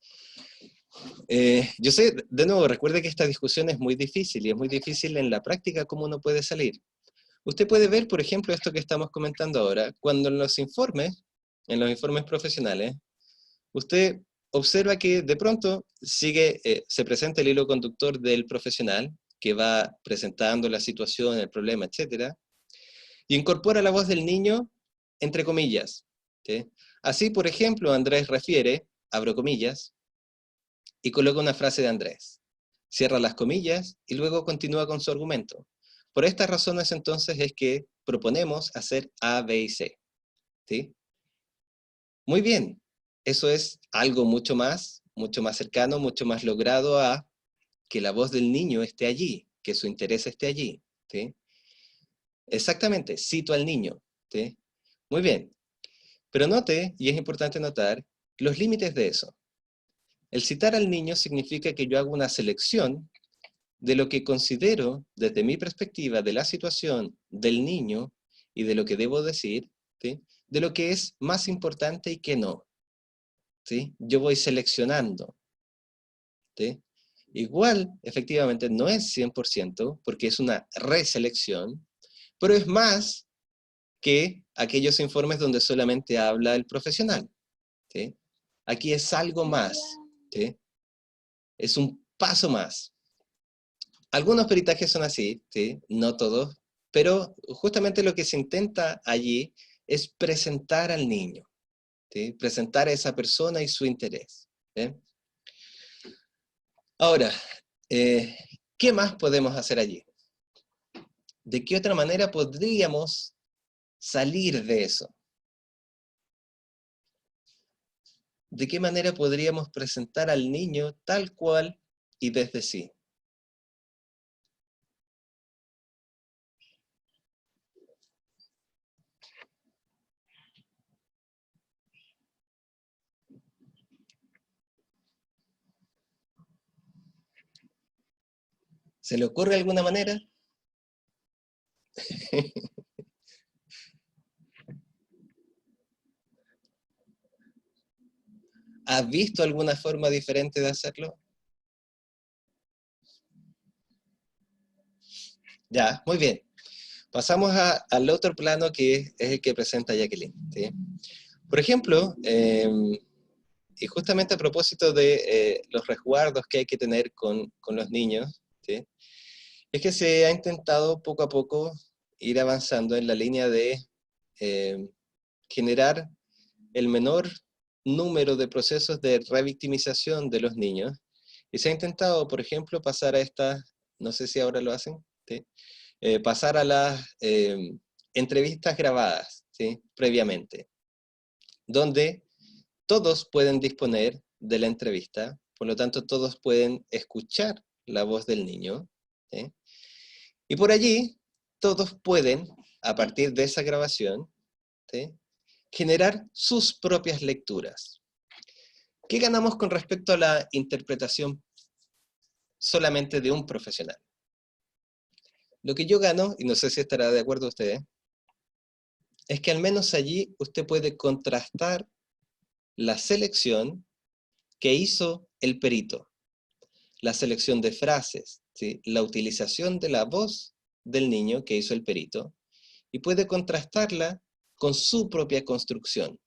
Yo sé, de nuevo, recuerde que esta discusión es muy difícil y es muy difícil en la práctica cómo uno puede salir. Usted puede ver, por ejemplo, esto que estamos comentando ahora, cuando en los informes profesionales, usted observa que de pronto se presenta el hilo conductor del profesional que va presentando la situación, el problema, etcétera, y incorpora la voz del niño entre comillas, ¿sí? Así, por ejemplo, Andrés refiere, abro comillas, y coloca una frase de Andrés. Cierra las comillas y luego continúa con su argumento. Por estas razones entonces es que proponemos hacer A, B y C, ¿sí? Muy bien, eso es algo mucho más cercano, mucho más logrado a que la voz del niño esté allí, que su interés esté allí, ¿sí? Exactamente, cito al niño, ¿sí? Muy bien, pero note, y es importante notar, los límites de eso. El citar al niño significa que yo hago una selección de lo que considero, desde mi perspectiva, de la situación del niño y de lo que debo decir, ¿sí?, de lo que es más importante y que no, ¿sí? Yo voy seleccionando, ¿sí? Igual, efectivamente, no es 100%, porque es una reselección, pero es más que aquellos informes donde solamente habla el profesional, ¿sí? Aquí es algo más, ¿sí? Es un paso más. Algunos peritajes son así, ¿sí? No todos, pero justamente lo que se intenta allí es presentar al niño, ¿sí? Presentar a esa persona y su interés, ¿sí? Ahora, eh, ¿qué más podemos hacer allí? ¿De qué otra manera podríamos salir de eso? ¿De qué manera podríamos presentar al niño tal cual y desde sí? ¿Se le ocurre alguna manera? ¿Has visto alguna forma diferente de hacerlo? Ya, muy bien. Pasamos al otro plano que es el que presenta Jacqueline, ¿sí? Por ejemplo, y justamente a propósito de los resguardos que hay que tener con los niños, ¿sí? Es que se ha intentado poco a poco ir avanzando en la línea de eh, generar el menor número de procesos de revictimización de los niños. Y se ha intentado, por ejemplo, pasar a estas, no sé si ahora lo hacen, ¿sí? Pasar a las entrevistas grabadas, ¿sí? Previamente, donde todos pueden disponer de la entrevista, por lo tanto todos pueden escuchar la voz del niño, ¿sí? Y por allí todos pueden, a partir de esa grabación, ¿sí? Generar sus propias lecturas. ¿Qué ganamos con respecto a la interpretación solamente de un profesional? Lo que yo gano, y no sé si estará de acuerdo usted, es que al menos allí usted puede contrastar la selección que hizo el perito, la selección de frases, ¿sí? La utilización de la voz del niño que hizo el perito, y puede contrastarla con su propia construcción.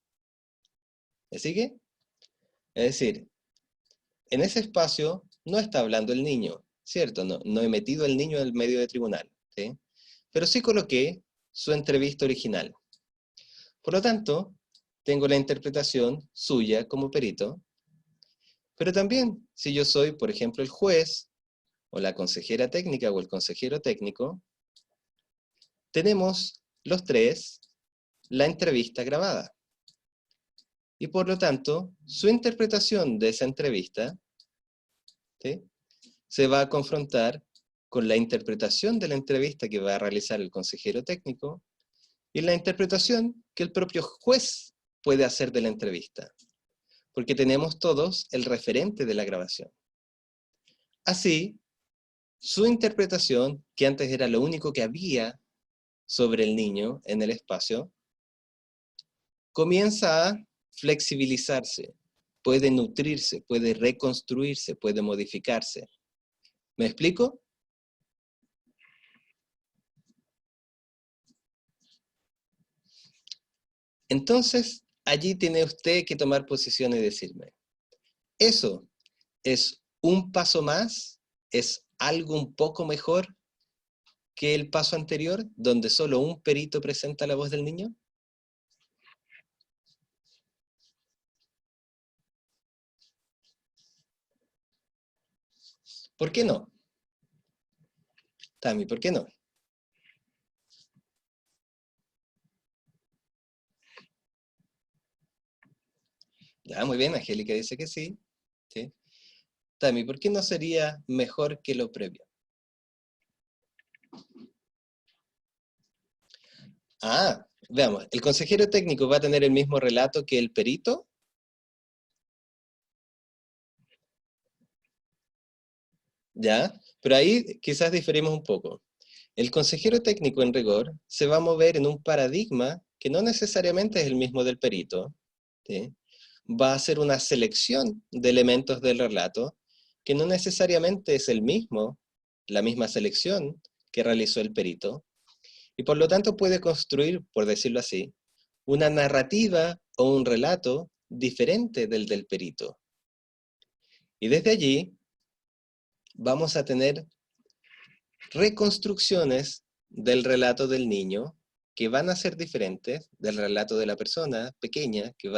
¿Me sigue? Es decir, en ese espacio no está hablando el niño, ¿cierto? No he metido el niño en el medio de tribunal, ¿sí? Pero sí coloqué su entrevista original. Por lo tanto, tengo la interpretación suya como perito, pero también si yo soy, por ejemplo, el juez, o la consejera técnica o el consejero técnico, tenemos los tres la entrevista grabada. Y por lo tanto, su interpretación de esa entrevista, ¿sí? Se va a confrontar con la interpretación de la entrevista que va a realizar el consejero técnico y la interpretación que el propio juez puede hacer de la entrevista, porque tenemos todos el referente de la grabación. Así, su interpretación, que antes era lo único que había sobre el niño en el espacio, comienza a flexibilizarse, puede nutrirse, puede reconstruirse, puede modificarse. ¿Me explico? Entonces, allí tiene usted que tomar posición y decirme, ¿eso es un paso más? ¿Es algo un poco mejor que el paso anterior, donde solo un perito presenta la voz del niño? ¿Por qué no? Tami, ¿por qué no? Ya, muy bien, Angélica dice que sí. ¿Sí? Tami, ¿por qué no sería mejor que lo previo? Ah, veamos, ¿el consejero técnico va a tener el mismo relato que el perito? ¿Ya? Pero ahí quizás diferimos un poco. El consejero técnico en rigor se va a mover en un paradigma que no necesariamente es el mismo del perito, ¿sí? Va a hacer una selección de elementos del relato que no necesariamente es el mismo, la misma selección que realizó el perito, y por lo tanto puede construir, por decirlo así, una narrativa o un relato diferente del perito. Y desde allí vamos a tener reconstrucciones del relato del niño que van a ser diferentes del relato de la persona pequeña, que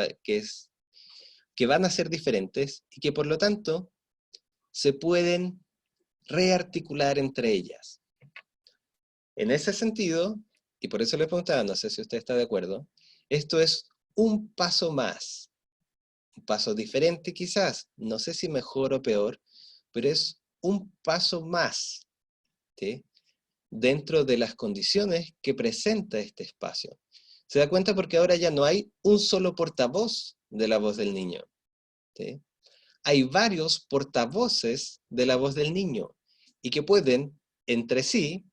van a ser diferentes y que por lo tanto se pueden rearticular entre ellas. En ese sentido, y por eso le preguntaba, no sé si usted está de acuerdo, esto es un paso más, un paso diferente quizás, no sé si mejor o peor, pero es un paso más, ¿sí? Dentro de las condiciones que presenta este espacio. ¿Se da cuenta? Porque ahora ya no hay un solo portavoz de la voz del niño, ¿sí? Hay varios portavoces de la voz del niño, y que pueden, entre sí,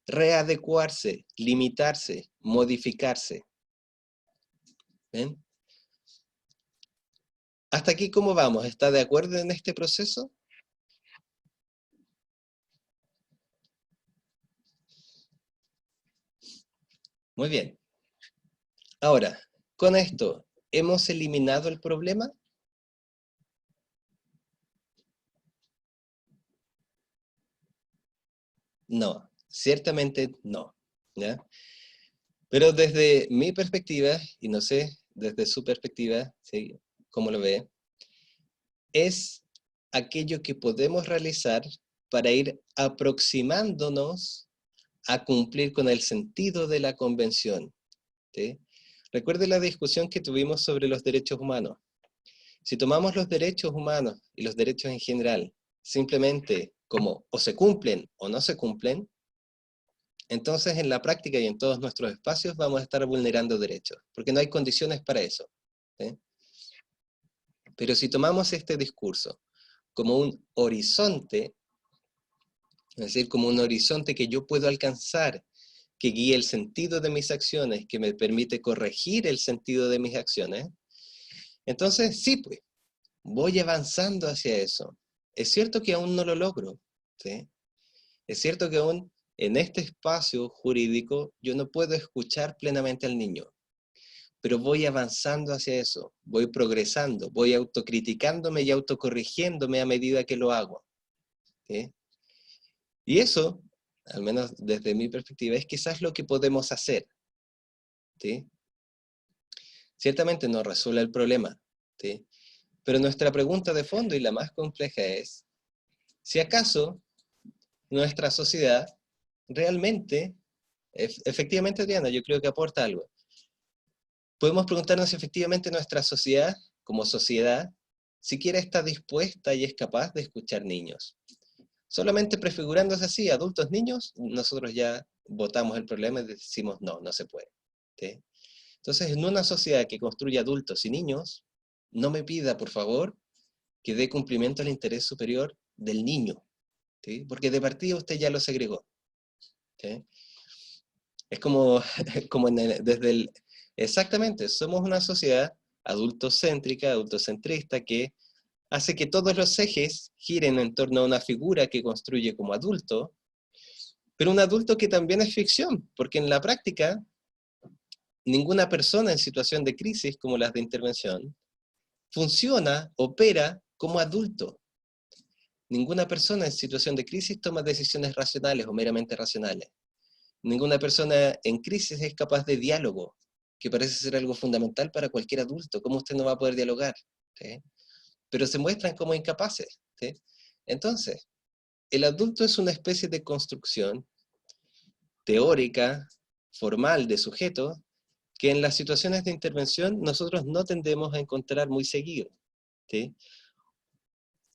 readecuarse, limitarse, modificarse. ¿Ven? ¿Hasta aquí cómo vamos? ¿Está de acuerdo en este proceso? Muy bien. Ahora, con esto, ¿hemos eliminado el problema? No, ciertamente no. ¿Ya? Pero desde mi perspectiva, y no sé, desde su perspectiva, ¿sí? ¿Cómo lo ve? Es aquello que podemos realizar para ir aproximándonos a cumplir con el sentido de la convención. ¿Sí? Recuerde la discusión que tuvimos sobre los derechos humanos. Si tomamos los derechos humanos y los derechos en general simplemente como o se cumplen o no se cumplen, entonces en la práctica y en todos nuestros espacios vamos a estar vulnerando derechos, porque no hay condiciones para eso. ¿Sí? Pero si tomamos este discurso como un horizonte, es decir, como un horizonte que yo puedo alcanzar, que guíe el sentido de mis acciones, que me permite corregir el sentido de mis acciones, entonces sí, pues, voy avanzando hacia eso. Es cierto que aún no lo logro, ¿sí? Es cierto que aún en este espacio jurídico yo no puedo escuchar plenamente al niño, pero voy avanzando hacia eso, voy progresando, voy autocriticándome y autocorrigiéndome a medida que lo hago, ¿sí? Y eso, al menos desde mi perspectiva, es quizás lo que podemos hacer, ¿sí? Ciertamente no resuelve el problema, ¿sí? Pero nuestra pregunta de fondo y la más compleja es, si acaso nuestra sociedad realmente, efectivamente, Diana, yo creo que aporta algo. Podemos preguntarnos si efectivamente nuestra sociedad, como sociedad, siquiera está dispuesta y es capaz de escuchar niños. Solamente prefigurándose así, adultos, niños, nosotros ya votamos el problema y decimos no, no se puede. ¿Sí? Entonces, en una sociedad que construye adultos y niños, no me pida, por favor, que dé cumplimiento al interés superior del niño, ¿sí? Porque de partida usted ya lo segregó. ¿Sí? Es como, como desde el... Exactamente, somos una sociedad adultocéntrica, adultocentrista, que hace que todos los ejes giren en torno a una figura que construye como adulto, pero un adulto que también es ficción, porque en la práctica, ninguna persona en situación de crisis como las de intervención funciona, opera como adulto. Ninguna persona en situación de crisis toma decisiones racionales o meramente racionales. Ninguna persona en crisis es capaz de diálogo, que parece ser algo fundamental para cualquier adulto. ¿Cómo usted no va a poder dialogar? ¿Sí? Pero se muestran como incapaces. ¿Sí? Entonces, el adulto es una especie de construcción teórica, formal de sujeto, que en las situaciones de intervención nosotros no tendemos a encontrar muy seguido. ¿Sí?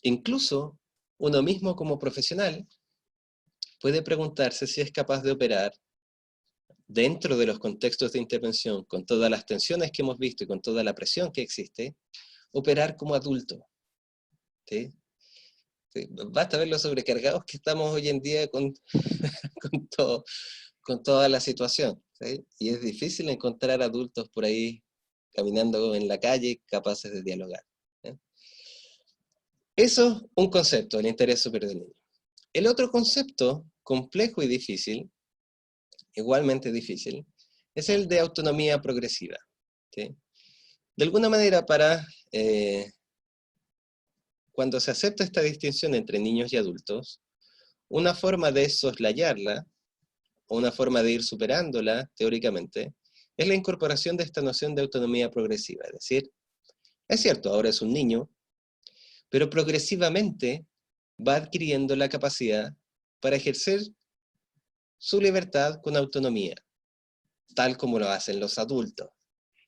Incluso uno mismo como profesional puede preguntarse si es capaz de operar dentro de los contextos de intervención, con todas las tensiones que hemos visto y con toda la presión que existe, operar como adulto. ¿Sí? ¿Sí? Basta ver los sobrecargados que estamos hoy en día con, todo, con toda la situación. ¿Sí? Y es difícil encontrar adultos por ahí caminando en la calle capaces de dialogar. ¿Sí? Eso es un concepto, el interés superior del niño. El otro concepto, complejo y difícil, igualmente difícil, es el de autonomía progresiva. ¿Sí? De alguna manera, cuando se acepta esta distinción entre niños y adultos, una forma de soslayarla, o una forma de ir superándola, teóricamente, es la incorporación de esta noción de autonomía progresiva. Es decir, es cierto, ahora es un niño, pero progresivamente va adquiriendo la capacidad para ejercer su libertad con autonomía, tal como lo hacen los adultos,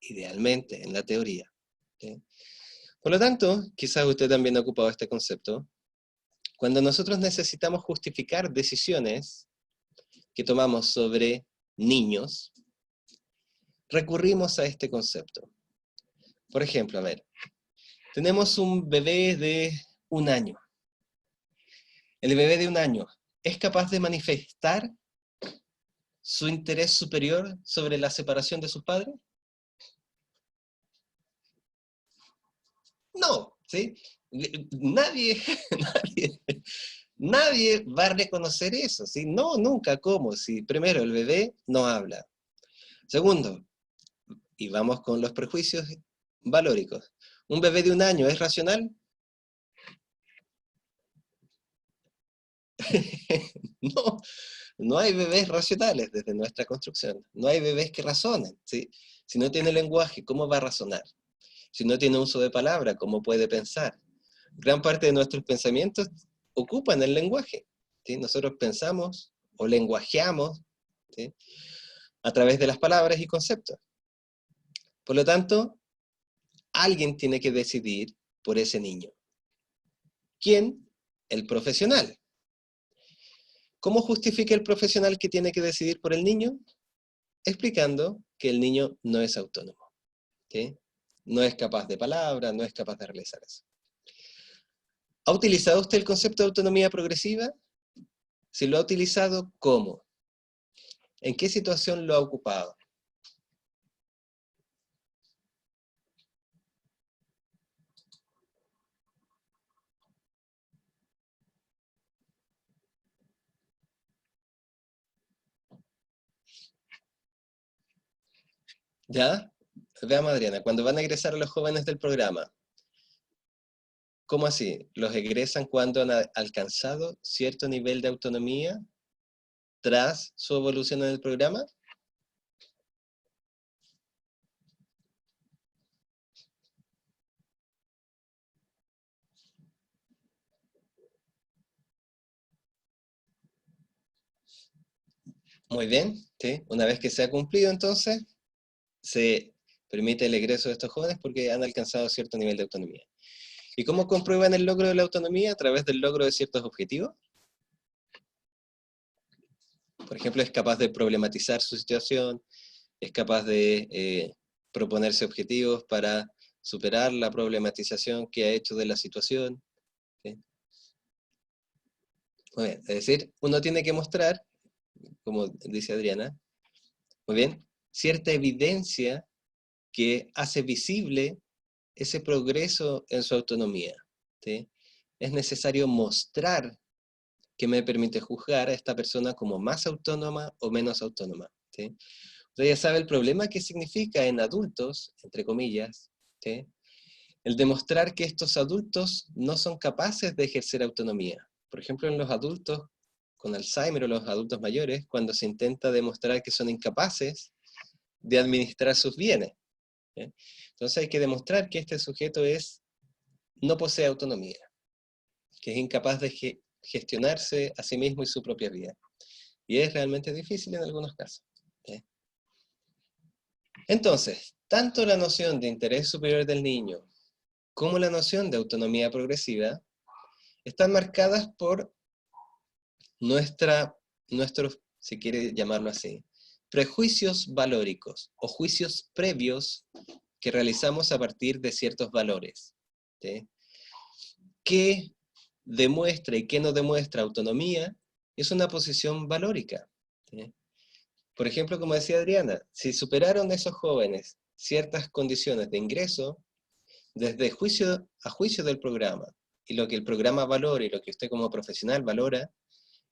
idealmente, en la teoría. ¿Sí? Por lo tanto, quizás usted también ha ocupado este concepto, cuando nosotros necesitamos justificar decisiones que tomamos sobre niños, recurrimos a este concepto. Por ejemplo, a ver, tenemos un bebé de 1 año. El bebé de 1 año es capaz de manifestar su interés superior sobre la separación de sus padres? No, ¿sí? Nadie, nadie, nadie va a reconocer eso, ¿sí? No, nunca, ¿cómo? Si primero el bebé no habla. Segundo, y vamos con los prejuicios valóricos. ¿Un bebé de 1 año es racional? No, no hay bebés racionales desde nuestra construcción. No hay bebés que razonen, ¿sí? Si no tiene lenguaje, ¿cómo va a razonar? Si no tiene uso de palabra, ¿cómo puede pensar? Gran parte de nuestros pensamientos ocupan el lenguaje, ¿sí? Nosotros pensamos o lenguajeamos, ¿sí?, a través de las palabras y conceptos. Por lo tanto, alguien tiene que decidir por ese niño. ¿Quién? El profesional. ¿Cómo justifica el profesional que tiene que decidir por el niño? Explicando que el niño no es autónomo, ¿sí? No es capaz de palabra, no es capaz de realizar eso. ¿Ha utilizado usted el concepto de autonomía progresiva? Si lo ha utilizado, ¿cómo? ¿En qué situación lo ha ocupado? ¿Ya? Veamos, Adriana, cuando van a egresar a los jóvenes del programa, ¿cómo así? ¿Los egresan cuando han alcanzado cierto nivel de autonomía tras su evolución en el programa? Muy bien, ¿sí? Una vez que se ha cumplido, entonces, se permite el egreso de estos jóvenes porque han alcanzado cierto nivel de autonomía. ¿Y cómo comprueban el logro de la autonomía? A través del logro de ciertos objetivos. Por ejemplo, es capaz de problematizar su situación, es capaz de proponerse objetivos para superar la problematización que ha hecho de la situación, ¿sí? Muy bien, es decir, uno tiene que mostrar, como dice Adriana, muy bien, cierta evidencia que hace visible ese progreso en su autonomía, ¿sí? Es necesario mostrar que me permite juzgar a esta persona como más autónoma o menos autónoma, ¿sí? Usted ya sabe el problema que significa en adultos, entre comillas, ¿sí?, el demostrar que estos adultos no son capaces de ejercer autonomía. Por ejemplo, en los adultos con Alzheimer o los adultos mayores, cuando se intenta demostrar que son incapaces de administrar sus bienes, ¿sí? Entonces hay que demostrar que este sujeto no posee autonomía, que es incapaz de gestionarse a sí mismo y su propia vida. Y es realmente difícil en algunos casos, ¿sí? Entonces, tanto la noción de interés superior del niño como la noción de autonomía progresiva están marcadas por nuestros, si quiere llamarlo así, prejuicios valóricos o juicios previos que realizamos a partir de ciertos valores, ¿sí? ¿Qué demuestra y qué no demuestra autonomía? Es una posición valórica, ¿sí? Por ejemplo, como decía Adriana, si superaron esos jóvenes ciertas condiciones de ingreso, desde juicio a juicio del programa, y lo que el programa valora y lo que usted como profesional valora,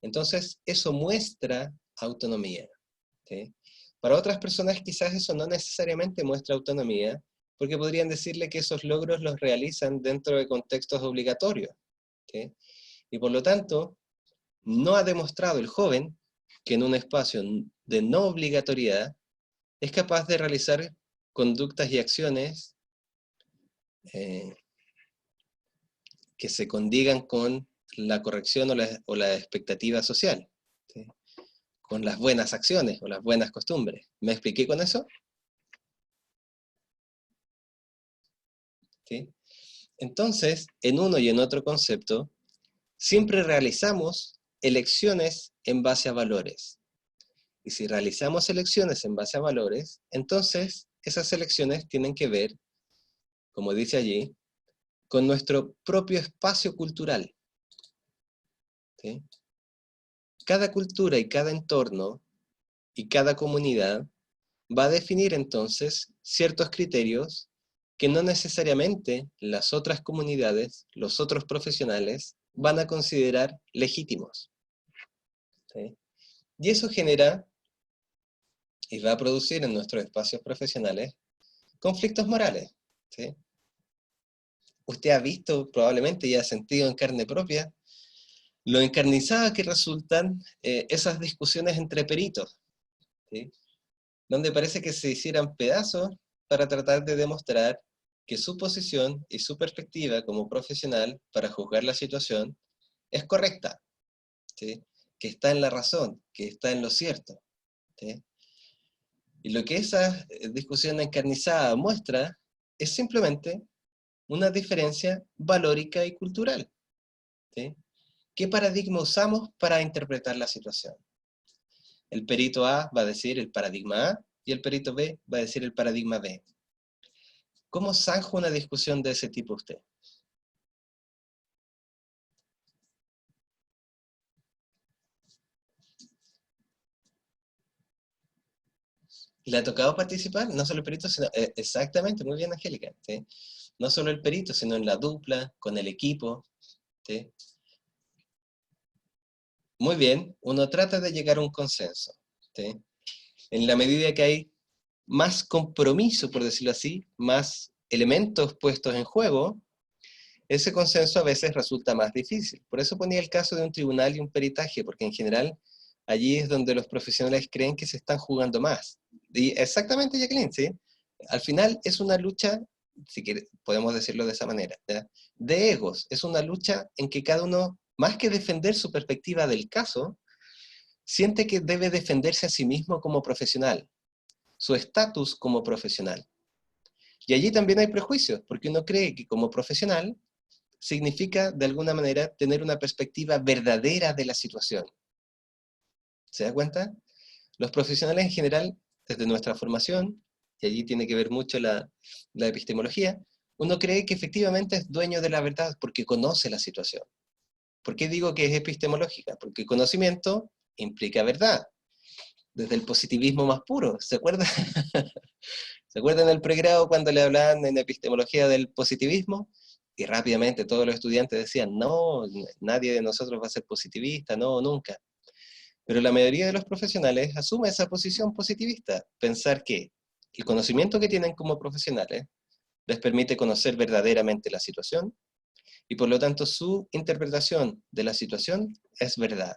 entonces eso muestra autonomía, ¿sí? Para otras personas quizás eso no necesariamente muestra autonomía, porque podrían decirle que esos logros los realizan dentro de contextos obligatorios, ¿sí? Y por lo tanto, no ha demostrado el joven que en un espacio de no obligatoriedad es capaz de realizar conductas y acciones eh, que se condigan con la corrección o la expectativa social, ¿sí?, con las buenas acciones o las buenas costumbres. ¿Me expliqué con eso? ¿Sí? Entonces, en uno y en otro concepto, siempre realizamos elecciones en base a valores. Y si realizamos elecciones en base a valores, entonces esas elecciones tienen que ver, como dice allí, con nuestro propio espacio cultural, ¿sí? Cada cultura y cada entorno y cada comunidad va a definir entonces ciertos criterios que no necesariamente las otras comunidades, los otros profesionales, van a considerar legítimos, ¿sí? Y eso genera y va a producir en nuestros espacios profesionales conflictos morales, ¿sí? Usted ha visto probablemente y ha sentido en carne propia lo encarnizadas que resultan esas discusiones entre peritos, ¿sí? Donde parece que se hicieran pedazos para tratar de demostrar que su posición y su perspectiva como profesional para juzgar la situación es correcta, ¿sí? Que está en la razón, que está en lo cierto, ¿sí? Y lo que esa discusión encarnizada muestra es simplemente una diferencia valórica y cultural, ¿sí? ¿Qué paradigma usamos para interpretar la situación? El perito A va a decir el paradigma A y el perito B va a decir el paradigma B. ¿Cómo zanja una discusión de ese tipo usted? ¿Le ha tocado participar? No solo el perito, sino... exactamente, muy bien, Angélica, ¿sí? No solo el perito, sino en la dupla, con el equipo, ¿sí? Muy bien, uno trata de llegar a un consenso, ¿sí? En la medida que hay más compromiso, por decirlo así, más elementos puestos en juego, ese consenso a veces resulta más difícil. Por eso ponía el caso de un tribunal y un peritaje, porque en general allí es donde los profesionales creen que se están jugando más. Y exactamente, Jacqueline, ¿sí? Al final es una lucha, si quiere, podemos decirlo de esa manera, ¿ya? De egos. Es una lucha en que cada uno, más que defender su perspectiva del caso, siente que debe defenderse a sí mismo como profesional, su estatus como profesional. Y allí también hay prejuicios, porque uno cree que como profesional significa, de alguna manera, tener una perspectiva verdadera de la situación. ¿Se da cuenta? Los profesionales en general, desde nuestra formación, y allí tiene que ver mucho la epistemología, uno cree que efectivamente es dueño de la verdad porque conoce la situación. ¿Por qué digo que es epistemológica? Porque conocimiento implica verdad, desde el positivismo más puro. ¿Se acuerdan? ¿Se acuerdan del pregrado cuando le hablaban en epistemología del positivismo? Y rápidamente todos los estudiantes decían, no, nadie de nosotros va a ser positivista, no, nunca. Pero la mayoría de los profesionales asume esa posición positivista, pensar que el conocimiento que tienen como profesionales les permite conocer verdaderamente la situación y por lo tanto su interpretación de la situación es verdad.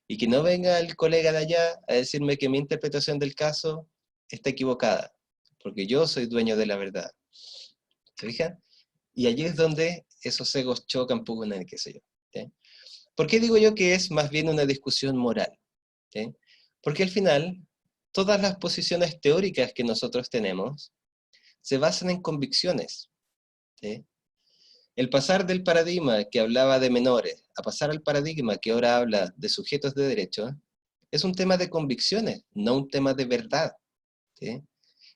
Y que no venga el colega de allá a decirme que mi interpretación del caso está equivocada, porque yo soy dueño de la verdad. ¿Se fijan? Y allí es donde esos egos chocan, pugnan, qué sé yo. ¿Sí? ¿Por qué digo yo que es más bien una discusión moral? ¿Sí? Porque al final, todas las posiciones teóricas que nosotros tenemos se basan en convicciones. ¿Sí? El pasar del paradigma que hablaba de menores a pasar al paradigma que ahora habla de sujetos de derecho es un tema de convicciones, no un tema de verdad. ¿Sí?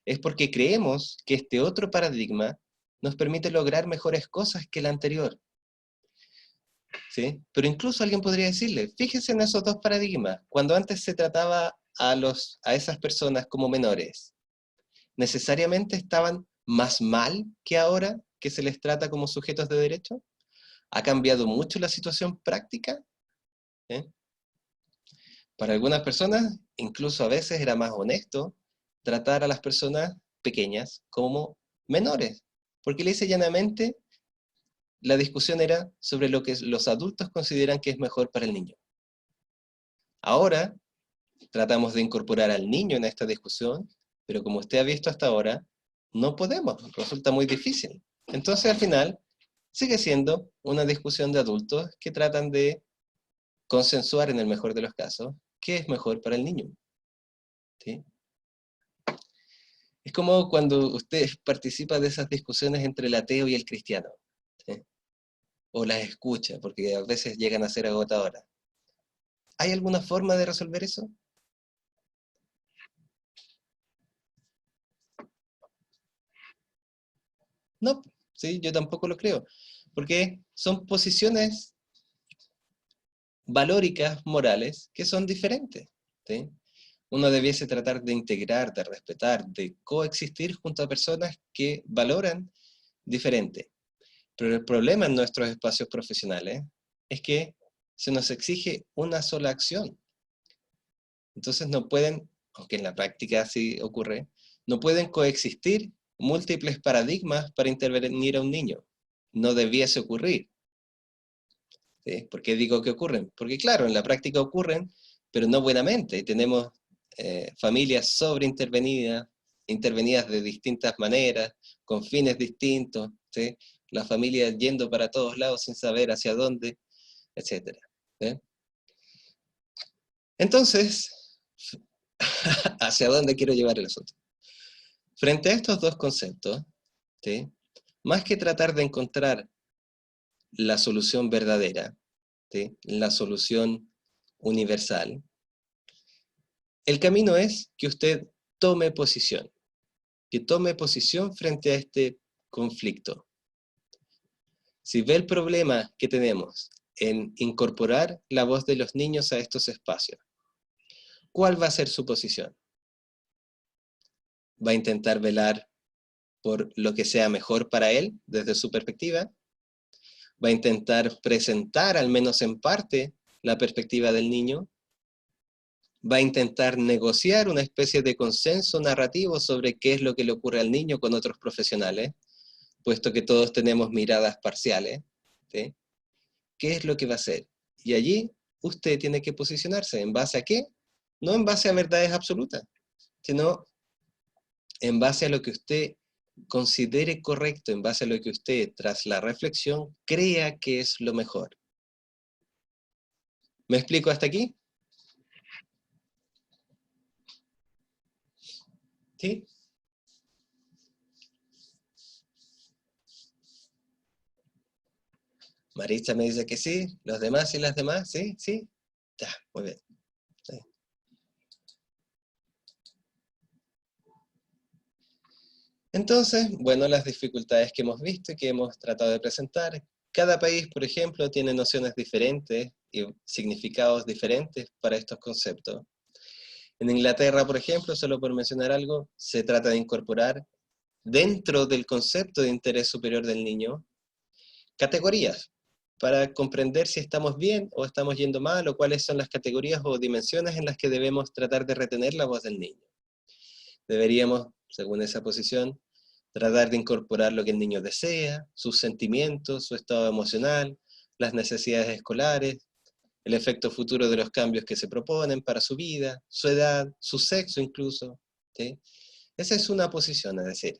Es porque creemos que este otro paradigma nos permite lograr mejores cosas que el anterior. ¿Sí? Pero incluso alguien podría decirle, fíjese en esos dos paradigmas, cuando antes se trataba a esas personas como menores, ¿necesariamente estaban más mal que ahora que se les trata como sujetos de derecho? ¿Ha cambiado mucho la situación práctica? ¿Eh? Para algunas personas, incluso a veces era más honesto tratar a las personas pequeñas como menores, porque lisa y llanamente la discusión era sobre lo que los adultos consideran que es mejor para el niño. Ahora tratamos de incorporar al niño en esta discusión, pero como usted ha visto hasta ahora, no podemos, resulta muy difícil. Entonces al final sigue siendo una discusión de adultos que tratan de consensuar en el mejor de los casos qué es mejor para el niño. ¿Sí? Es como cuando usted participa de esas discusiones entre el ateo y el cristiano, ¿sí? O las escucha, porque a veces llegan a ser agotadoras. ¿Hay alguna forma de resolver eso? No, sí, yo tampoco lo creo, porque son posiciones valóricas, morales, que son diferentes, ¿sí? Uno debiese tratar de integrar, de respetar, de coexistir junto a personas que valoran diferente. Pero el problema en nuestros espacios profesionales es que se nos exige una sola acción. Entonces no pueden, aunque en la práctica así ocurre, no pueden coexistir múltiples paradigmas para intervenir a un niño. No debiese ocurrir. ¿Sí? ¿Por qué digo que ocurren? Porque claro, en la práctica ocurren, pero no buenamente. Tenemos familias sobreintervenidas, intervenidas de distintas maneras, con fines distintos, ¿sí? La familia yendo para todos lados sin saber hacia dónde, etc. ¿Sí? Entonces, ¿hacia dónde quiero llevar el asunto? Frente a estos dos conceptos, ¿sí? Más que tratar de encontrar la solución verdadera, ¿sí? La solución universal, el camino es que usted tome posición, que tome posición frente a este conflicto. Si ve el problema que tenemos en incorporar la voz de los niños a estos espacios, ¿cuál va a ser su posición? ¿Va a intentar velar por lo que sea mejor para él desde su perspectiva? ¿Va a intentar presentar, al menos en parte, la perspectiva del niño? ¿Va a intentar negociar una especie de consenso narrativo sobre qué es lo que le ocurre al niño con otros profesionales, puesto que todos tenemos miradas parciales? ¿Sí? ¿Qué es lo que va a hacer? Y allí usted tiene que posicionarse. ¿En base a qué? No en base a verdades absolutas, sino en base a lo que usted considere correcto, en base a lo que usted, tras la reflexión, crea que es lo mejor. ¿Me explico hasta aquí? ¿Sí? Maritza me dice que sí, los demás y las demás, sí, sí. Ya, muy bien. Sí. Entonces, bueno, las dificultades que hemos visto y que hemos tratado de presentar. Cada país, por ejemplo, tiene nociones diferentes y significados diferentes para estos conceptos. En Inglaterra, por ejemplo, solo por mencionar algo, se trata de incorporar dentro del concepto de interés superior del niño categorías para comprender si estamos bien o estamos yendo mal o cuáles son las categorías o dimensiones en las que debemos tratar de retener la voz del niño. Deberíamos, según esa posición, tratar de incorporar lo que el niño desea, sus sentimientos, su estado emocional, las necesidades escolares, el efecto futuro de los cambios que se proponen para su vida, su edad, su sexo incluso. ¿Sí? Esa es una posición, es decir,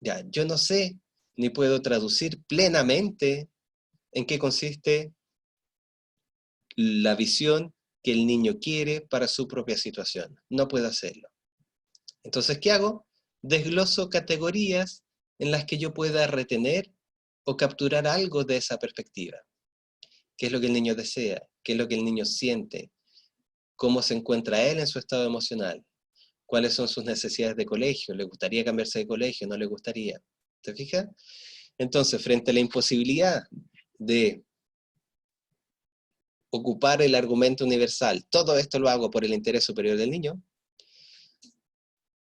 ya, yo no sé ni puedo traducir plenamente en qué consiste la visión que el niño quiere para su propia situación. No puedo hacerlo. Entonces, ¿qué hago? Desgloso categorías en las que yo pueda retener o capturar algo de esa perspectiva. ¿Qué es lo que el niño desea? ¿Qué es lo que el niño siente? ¿Cómo se encuentra él en su estado emocional? ¿Cuáles son sus necesidades de colegio? ¿Le gustaría cambiarse de colegio? ¿No le gustaría? ¿Te fijas? Entonces, frente a la imposibilidad de ocupar el argumento universal, todo esto lo hago por el interés superior del niño,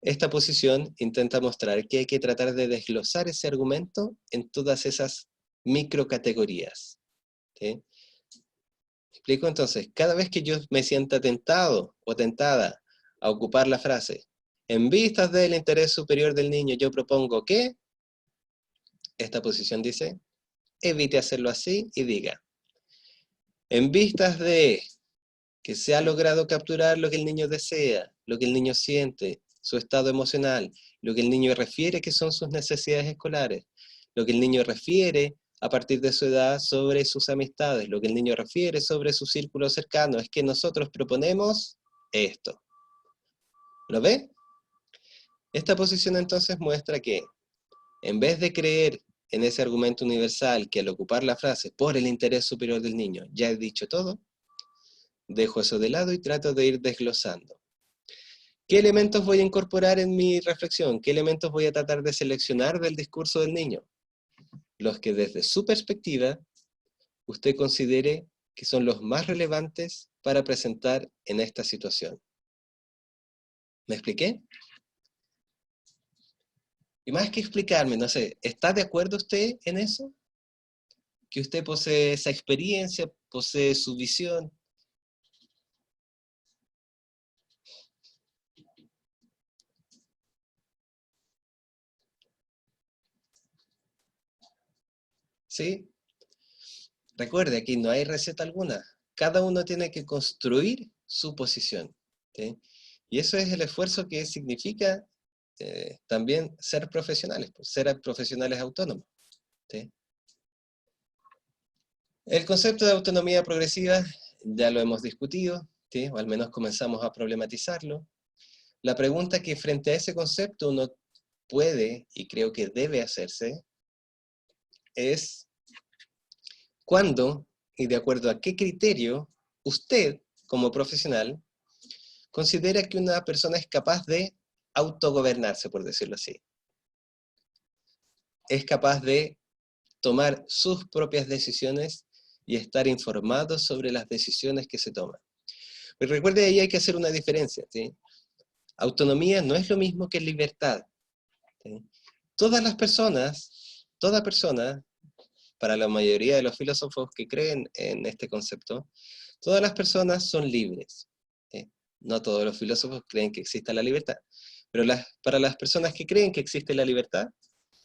esta posición intenta mostrar que hay que tratar de desglosar ese argumento en todas esas microcategorías. ¿Sí? ¿Me explico? Entonces, cada vez que yo me sienta tentado o tentada a ocupar la frase, en vistas del interés superior del niño, yo propongo que, esta posición dice, evite hacerlo así y diga, en vistas de que se ha logrado capturar lo que el niño desea, lo que el niño siente, su estado emocional, lo que el niño refiere que son sus necesidades escolares, lo que el niño refiere a partir de su edad sobre sus amistades, lo que el niño refiere sobre su círculo cercano, es que nosotros proponemos esto. ¿Lo ve? Esta posición entonces muestra que, en vez de creer en ese argumento universal que al ocupar la frase por el interés superior del niño ya he dicho todo, dejo eso de lado y trato de ir desglosando. ¿Qué elementos voy a incorporar en mi reflexión? ¿Qué elementos voy a tratar de seleccionar del discurso del niño? Los que desde su perspectiva usted considere que son los más relevantes para presentar en esta situación. ¿Me expliqué? Y más que explicarme, no sé, ¿está de acuerdo usted en eso? Que usted posee esa experiencia, posee su visión. ¿Sí? Recuerde, aquí no hay receta alguna. Cada uno tiene que construir su posición. ¿Sí? Y eso es el esfuerzo que significa también ser profesionales, pues, ser profesionales autónomos. ¿Sí? El concepto de autonomía progresiva ya lo hemos discutido, ¿sí? O al menos comenzamos a problematizarlo. La pregunta que frente a ese concepto uno puede y creo que debe hacerse es ¿cuándo y de acuerdo a qué criterio usted, como profesional, considera que una persona es capaz de autogobernarse, por decirlo así? Es capaz de tomar sus propias decisiones y estar informado sobre las decisiones que se toman. Pero recuerde, ahí hay que hacer una diferencia, ¿sí? Autonomía no es lo mismo que libertad, ¿sí? Toda persona, para la mayoría de los filósofos que creen en este concepto, todas las personas son libres. ¿Sí? No todos los filósofos creen que exista la libertad, pero para las personas que creen que existe la libertad,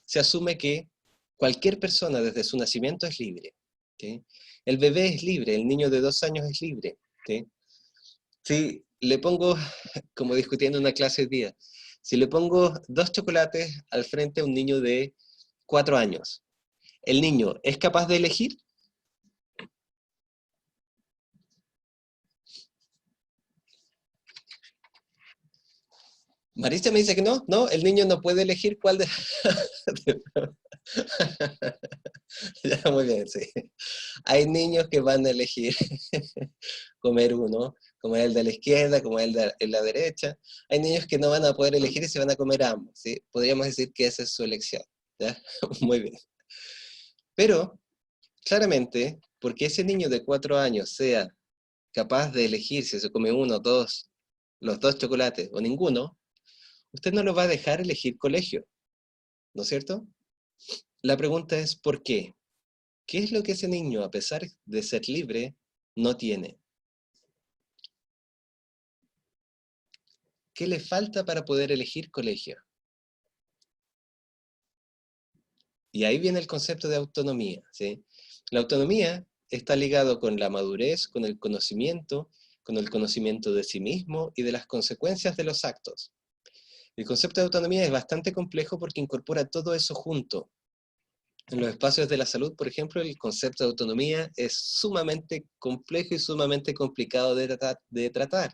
se asume que cualquier persona desde su nacimiento es libre. ¿Sí? El bebé es libre, el niño de 2 años es libre. ¿Sí? Si le pongo, como discutiendo en una clase hoy día, si le pongo 2 chocolates al frente a un niño de 4 años, ¿el niño es capaz de elegir? Marisa me dice que no, no, el niño no puede elegir cuál de... Ya, muy bien, sí. Hay niños que van a elegir comer uno, comer el de la izquierda, comer el de la derecha. Hay niños que no van a poder elegir y se van a comer ambos, ¿sí? Podríamos decir que esa es su elección, ¿ya? Muy bien. Pero, claramente, porque ese niño de 4 años sea capaz de elegir si se come uno, dos, los 2 chocolates o ninguno, usted no lo va a dejar elegir colegio, ¿no es cierto? La pregunta es ¿por qué? ¿Qué es lo que ese niño, a pesar de ser libre, no tiene? ¿Qué le falta para poder elegir colegio? Y ahí viene el concepto de autonomía, ¿sí? La autonomía está ligado con la madurez, con el conocimiento de sí mismo y de las consecuencias de los actos. El concepto de autonomía es bastante complejo porque incorpora todo eso junto. En los espacios de la salud, por ejemplo, el concepto de autonomía es sumamente complejo y sumamente complicado de tratar.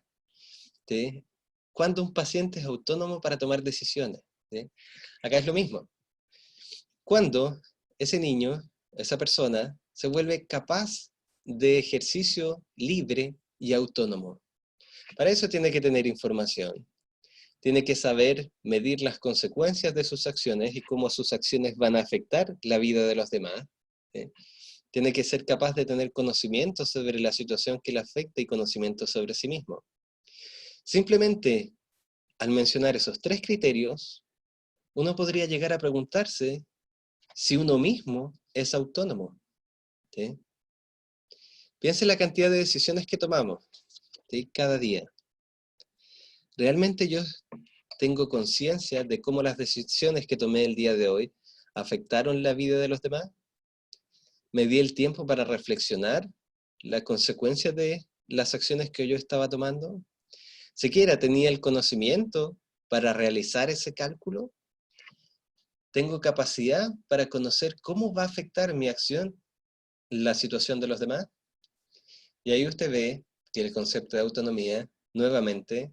¿Sí? ¿Cuándo un paciente es autónomo para tomar decisiones? ¿Sí? Acá es lo mismo. Cuando ese niño, esa persona, se vuelve capaz de ejercicio libre y autónomo. Para eso tiene que tener información. Tiene que saber medir las consecuencias de sus acciones y cómo sus acciones van a afectar la vida de los demás. ¿Sí? Tiene que ser capaz de tener conocimiento sobre la situación que le afecta y conocimiento sobre sí mismo. Simplemente, al mencionar esos 3 criterios, uno podría llegar a preguntarse si uno mismo es autónomo. ¿Sí? Piense en la cantidad de decisiones que tomamos, ¿sí? Cada día. ¿Realmente yo tengo conciencia de cómo las decisiones que tomé el día de hoy afectaron la vida de los demás? ¿Me di el tiempo para reflexionar las consecuencias de las acciones que yo estaba tomando? ¿Siquiera tenía el conocimiento para realizar ese cálculo? ¿Tengo capacidad para conocer cómo va a afectar mi acción la situación de los demás? Y ahí usted ve que el concepto de autonomía, nuevamente,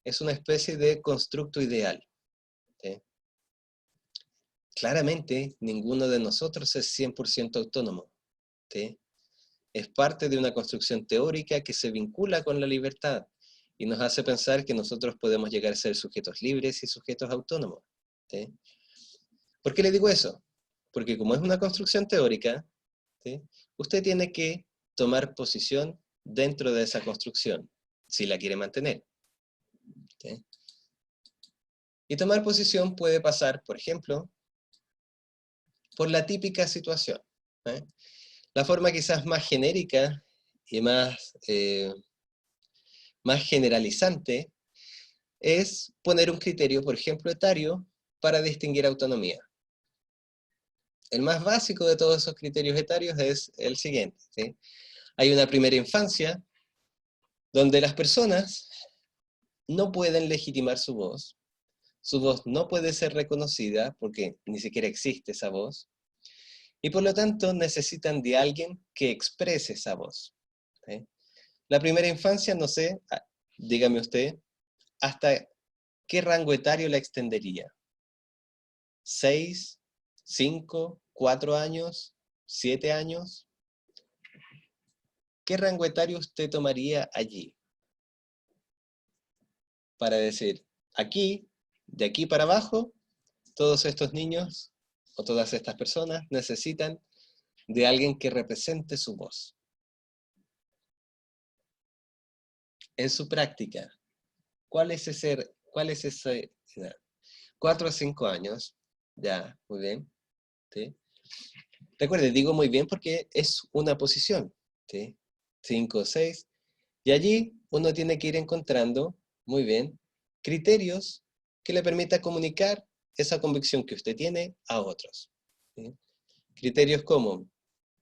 es una especie de constructo ideal. ¿Sí? Claramente, ninguno de nosotros es 100% autónomo. ¿Sí? Es parte de una construcción teórica que se vincula con la libertad y nos hace pensar que nosotros podemos llegar a ser sujetos libres y sujetos autónomos. ¿Sí? ¿Por qué le digo eso? Porque como es una construcción teórica, ¿sí? Usted tiene que tomar posición dentro de esa construcción, si la quiere mantener. ¿Sí? Y tomar posición puede pasar, por ejemplo, por la típica situación. ¿Eh? La forma quizás más genérica y más generalizante es poner un criterio, por ejemplo, etario, para distinguir autonomía. El más básico de todos esos criterios etarios es el siguiente. ¿Sí? Hay una primera infancia donde las personas no pueden legitimar su voz no puede ser reconocida porque ni siquiera existe esa voz, y por lo tanto necesitan de alguien que exprese esa voz. ¿Sí? La primera infancia, no sé, dígame usted, ¿hasta qué rango etario la extendería? ¿6, 5, 4 años, 7 años? ¿Qué rango etario usted tomaría allí? Para decir, aquí, de aquí para abajo, todos estos niños o todas estas personas necesitan de alguien que represente su voz. En su práctica, ¿cuál es ese 4 a 5 años? Ya, muy bien. ¿Sí? Recuerde, digo muy bien porque es una posición. ¿Sí? 5 o 6. Y allí uno tiene que ir encontrando, muy bien, criterios que le permita comunicar esa convicción que usted tiene a otros. ¿Sí? Criterios como,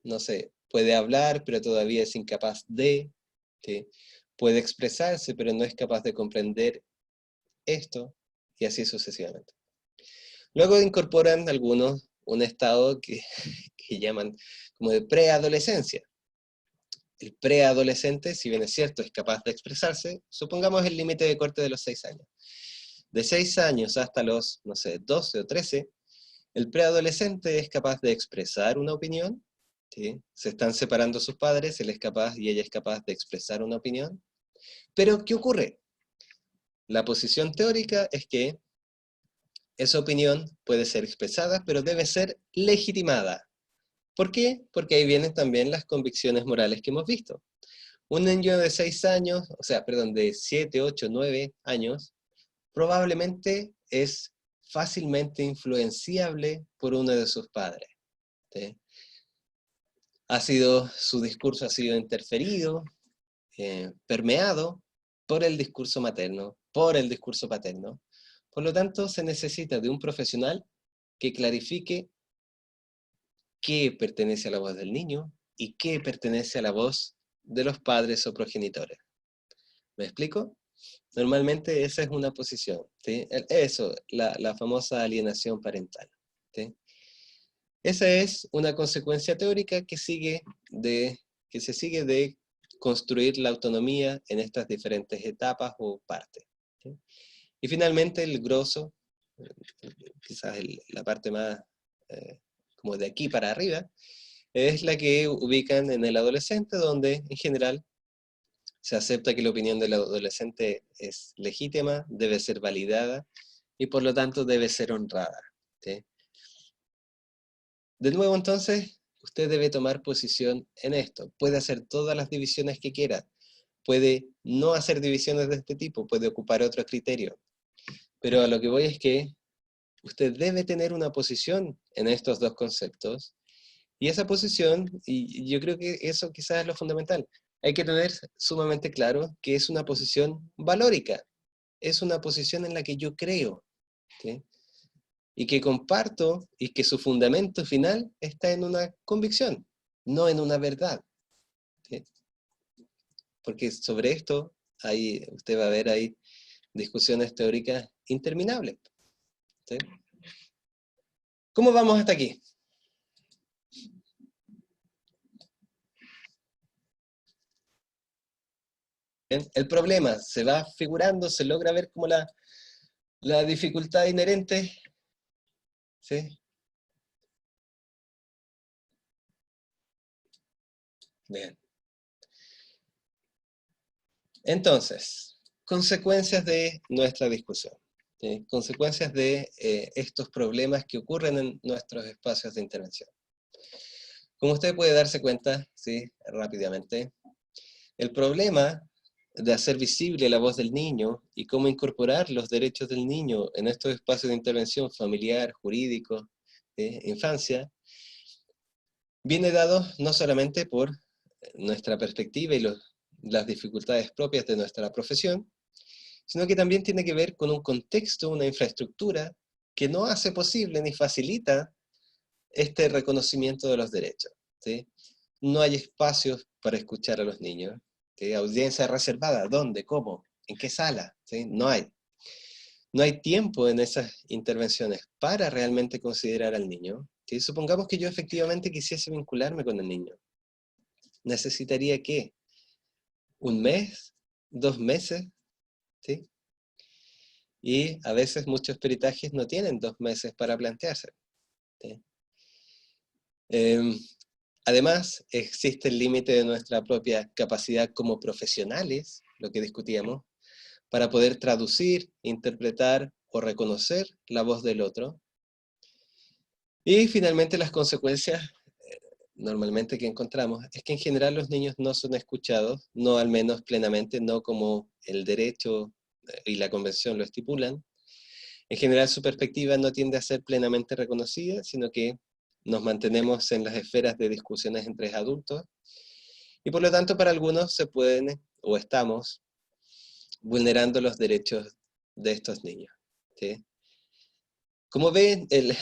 no sé, puede hablar, pero todavía es incapaz de, ¿sí? Puede expresarse, pero no es capaz de comprender esto, y así sucesivamente. Luego incorporan algunos un estado que llaman como de preadolescencia. El preadolescente, si bien es cierto, es capaz de expresarse, supongamos el límite de corte de los 6 años. De 6 años hasta los, no sé, 12 o 13, el preadolescente es capaz de expresar una opinión, ¿sí? Se están separando sus padres, él es capaz y ella es capaz de expresar una opinión. Pero, ¿qué ocurre? La posición teórica es que esa opinión puede ser expresada, pero debe ser legitimada. ¿Por qué? Porque ahí vienen también las convicciones morales que hemos visto. Un niño de 6 años, de 7, 8, 9 años, probablemente es fácilmente influenciable por uno de sus padres. ¿Sí? Su discurso ha sido interferido, permeado por el discurso materno, por el discurso paterno. Por lo tanto, se necesita de un profesional que clarifique qué pertenece a la voz del niño y qué pertenece a la voz de los padres o progenitores. ¿Me explico? Normalmente esa es una posición, ¿sí? Eso, la famosa alienación parental. ¿Sí? Esa es una consecuencia teórica que se sigue de construir la autonomía en estas diferentes etapas o partes. ¿Sí? Y finalmente el grosso, quizás la parte más como de aquí para arriba, es la que ubican en el adolescente, donde en general se acepta que la opinión del adolescente es legítima, debe ser validada y por lo tanto debe ser honrada. ¿Sí? De nuevo entonces, usted debe tomar posición en esto. Puede hacer todas las divisiones que quiera, puede no hacer divisiones de este tipo, puede ocupar otro criterio. Pero a lo que voy es que usted debe tener una posición en estos dos conceptos. Y esa posición, y yo creo que eso quizás es lo fundamental, hay que tener sumamente claro que es una posición valórica, es una posición en la que yo creo, ¿sí? Y que comparto, y que su fundamento final está en una convicción, no en una verdad. ¿Sí? Porque sobre esto usted va a ver ahí discusiones teóricas interminables. ¿Sí? ¿Cómo vamos hasta aquí? ¿Bien? El problema se va figurando, se logra ver como la dificultad inherente. ¿Sí? Bien. Entonces, consecuencias de nuestra discusión. ¿Sí? Consecuencias de estos problemas que ocurren en nuestros espacios de intervención. Como usted puede darse cuenta, sí, rápidamente, el problema de hacer visible la voz del niño y cómo incorporar los derechos del niño en estos espacios de intervención familiar, jurídico, infancia, viene dado no solamente por nuestra perspectiva y las dificultades propias de nuestra profesión, sino que también tiene que ver con un contexto, una infraestructura que no hace posible ni facilita este reconocimiento de los derechos. ¿Sí? No hay espacios para escuchar a los niños. ¿Sí? Audiencia reservada, ¿dónde? ¿Cómo? ¿En qué sala? ¿Sí? No hay. No hay tiempo en esas intervenciones para realmente considerar al niño. ¿Sí? Supongamos que yo efectivamente quisiese vincularme con el niño. ¿Necesitaría qué? ¿Un mes? ¿2 meses? ¿Sí? Y a veces muchos peritajes no tienen 2 meses para plantearse. ¿Sí? Además, existe el límite de nuestra propia capacidad como profesionales, lo que discutíamos, para poder traducir, interpretar o reconocer la voz del otro. Y finalmente las consecuencias normalmente que encontramos es que en general los niños no son escuchados, no al menos plenamente, no como el derecho y la convención lo estipulan. En general su perspectiva no tiende a ser plenamente reconocida, sino que nos mantenemos en las esferas de discusiones entre adultos, y por lo tanto para algunos se pueden, o estamos, vulnerando los derechos de estos niños. ¿Sí? Como ven, el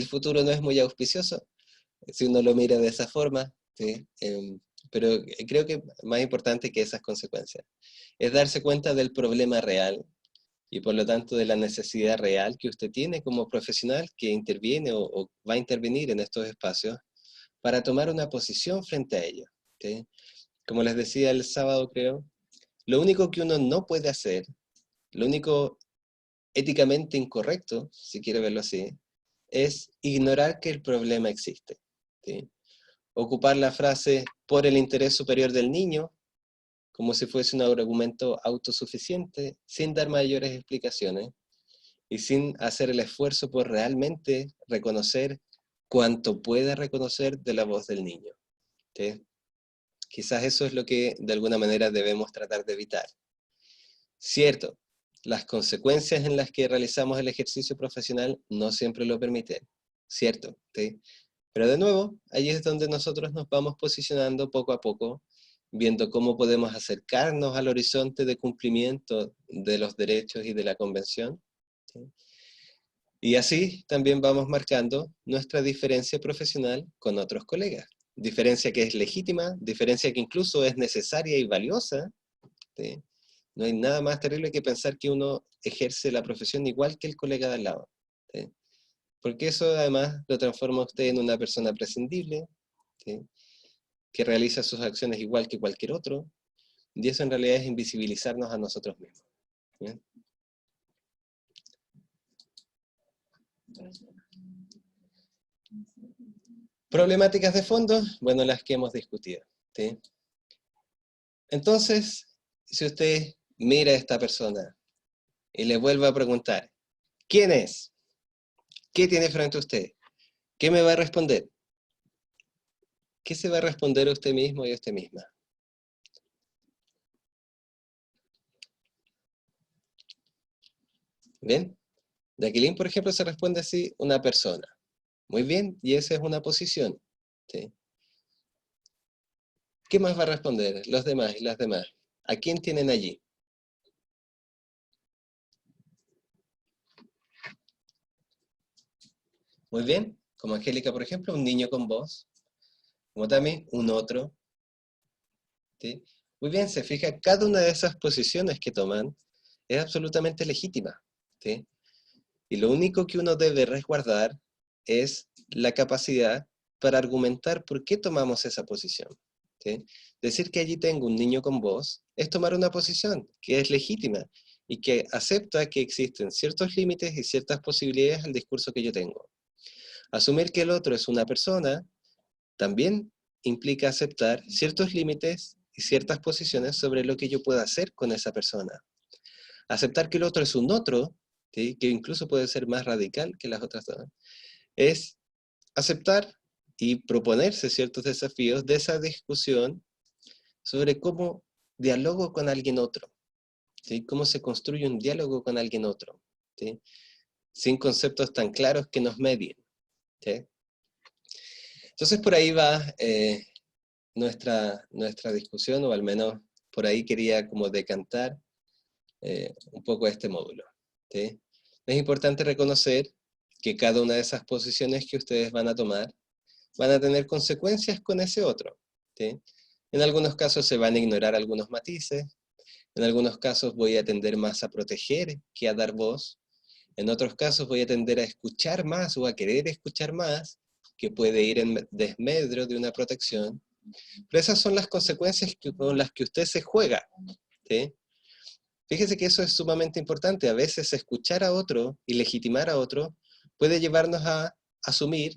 futuro no es muy auspicioso, si uno lo mira de esa forma, ¿sí? Pero creo que más importante que esas consecuencias es darse cuenta del problema real, y por lo tanto de la necesidad real que usted tiene como profesional que interviene o va a intervenir en estos espacios para tomar una posición frente a ellos. ¿Sí? Como les decía el sábado, creo, lo único que uno no puede hacer, lo único éticamente incorrecto, si quiere verlo así, es ignorar que el problema existe. ¿Sí? Ocupar la frase por el interés superior del niño como si fuese un argumento autosuficiente, sin dar mayores explicaciones y sin hacer el esfuerzo por realmente reconocer cuanto pueda reconocer de la voz del niño. ¿Sí? Quizás eso es lo que de alguna manera debemos tratar de evitar. Cierto, las consecuencias en las que realizamos el ejercicio profesional no siempre lo permiten. Cierto, ¿sí? Pero de nuevo, ahí es donde nosotros nos vamos posicionando poco a poco, viendo cómo podemos acercarnos al horizonte de cumplimiento de los derechos y de la convención. ¿Sí? Y así también vamos marcando nuestra diferencia profesional con otros colegas. Diferencia que es legítima, diferencia que incluso es necesaria y valiosa. ¿Sí? No hay nada más terrible que pensar que uno ejerce la profesión igual que el colega de al lado. ¿Sí? Porque eso además lo transforma a usted en una persona prescindible, ¿sí? Que realiza sus acciones igual que cualquier otro, y eso en realidad es invisibilizarnos a nosotros mismos. ¿Sí? Problemáticas de fondo, bueno, las que hemos discutido. ¿Sí? Entonces, si usted mira a esta persona y le vuelve a preguntar, ¿quién es? ¿Qué tiene frente a usted? ¿Qué me va a responder? ¿Qué se va a responder a usted mismo y a usted misma? ¿Bien? Jacqueline, por ejemplo, se responde así, una persona. Muy bien, y esa es una posición. ¿Sí? ¿Qué más va a responder los demás y las demás? ¿A quién tienen allí? Muy bien, como Angélica, por ejemplo, un niño con voz. Como también un otro. ¿Sí? Muy bien, se fija, cada una de esas posiciones que toman es absolutamente legítima. ¿Sí? Y lo único que uno debe resguardar es la capacidad para argumentar por qué tomamos esa posición. ¿Sí? Decir que allí tengo un niño con voz es tomar una posición que es legítima y que acepta que existen ciertos límites y ciertas posibilidades al discurso que yo tengo. Asumir que el otro es una persona también implica aceptar ciertos límites y ciertas posiciones sobre lo que yo puedo hacer con esa persona. Aceptar que el otro es un otro, ¿sí? Que incluso puede ser más radical que las otras dos, es aceptar y proponerse ciertos desafíos de esa discusión sobre cómo dialogo con alguien otro, ¿sí? Cómo se construye un diálogo con alguien otro, ¿sí? Sin conceptos tan claros que nos medien, ¿sí? Entonces por ahí va nuestra discusión, o al menos por ahí quería como decantar un poco este módulo, ¿sí? Es importante reconocer que cada una de esas posiciones que ustedes van a tomar van a tener consecuencias con ese otro, ¿sí? En algunos casos se van a ignorar algunos matices, en algunos casos voy a tender más a proteger que a dar voz, en otros casos voy a tender a escuchar más o a querer escuchar más, que puede ir en desmedro de una protección. Pero esas son las consecuencias con las que usted se juega, ¿sí? Fíjese que eso es sumamente importante. A veces escuchar a otro y legitimar a otro puede llevarnos a asumir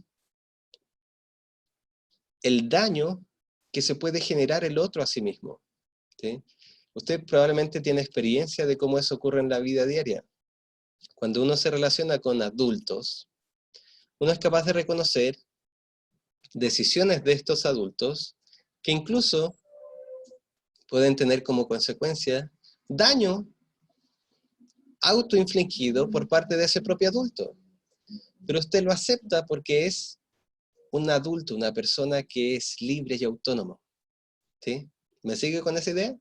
el daño que se puede generar el otro a sí mismo, ¿sí? Usted probablemente tiene experiencia de cómo eso ocurre en la vida diaria. Cuando uno se relaciona con adultos, uno es capaz de reconocer decisiones de estos adultos que incluso pueden tener como consecuencia daño autoinfligido por parte de ese propio adulto. Pero usted lo acepta porque es un adulto, una persona que es libre y autónomo, ¿sí? ¿Me sigue con esa idea?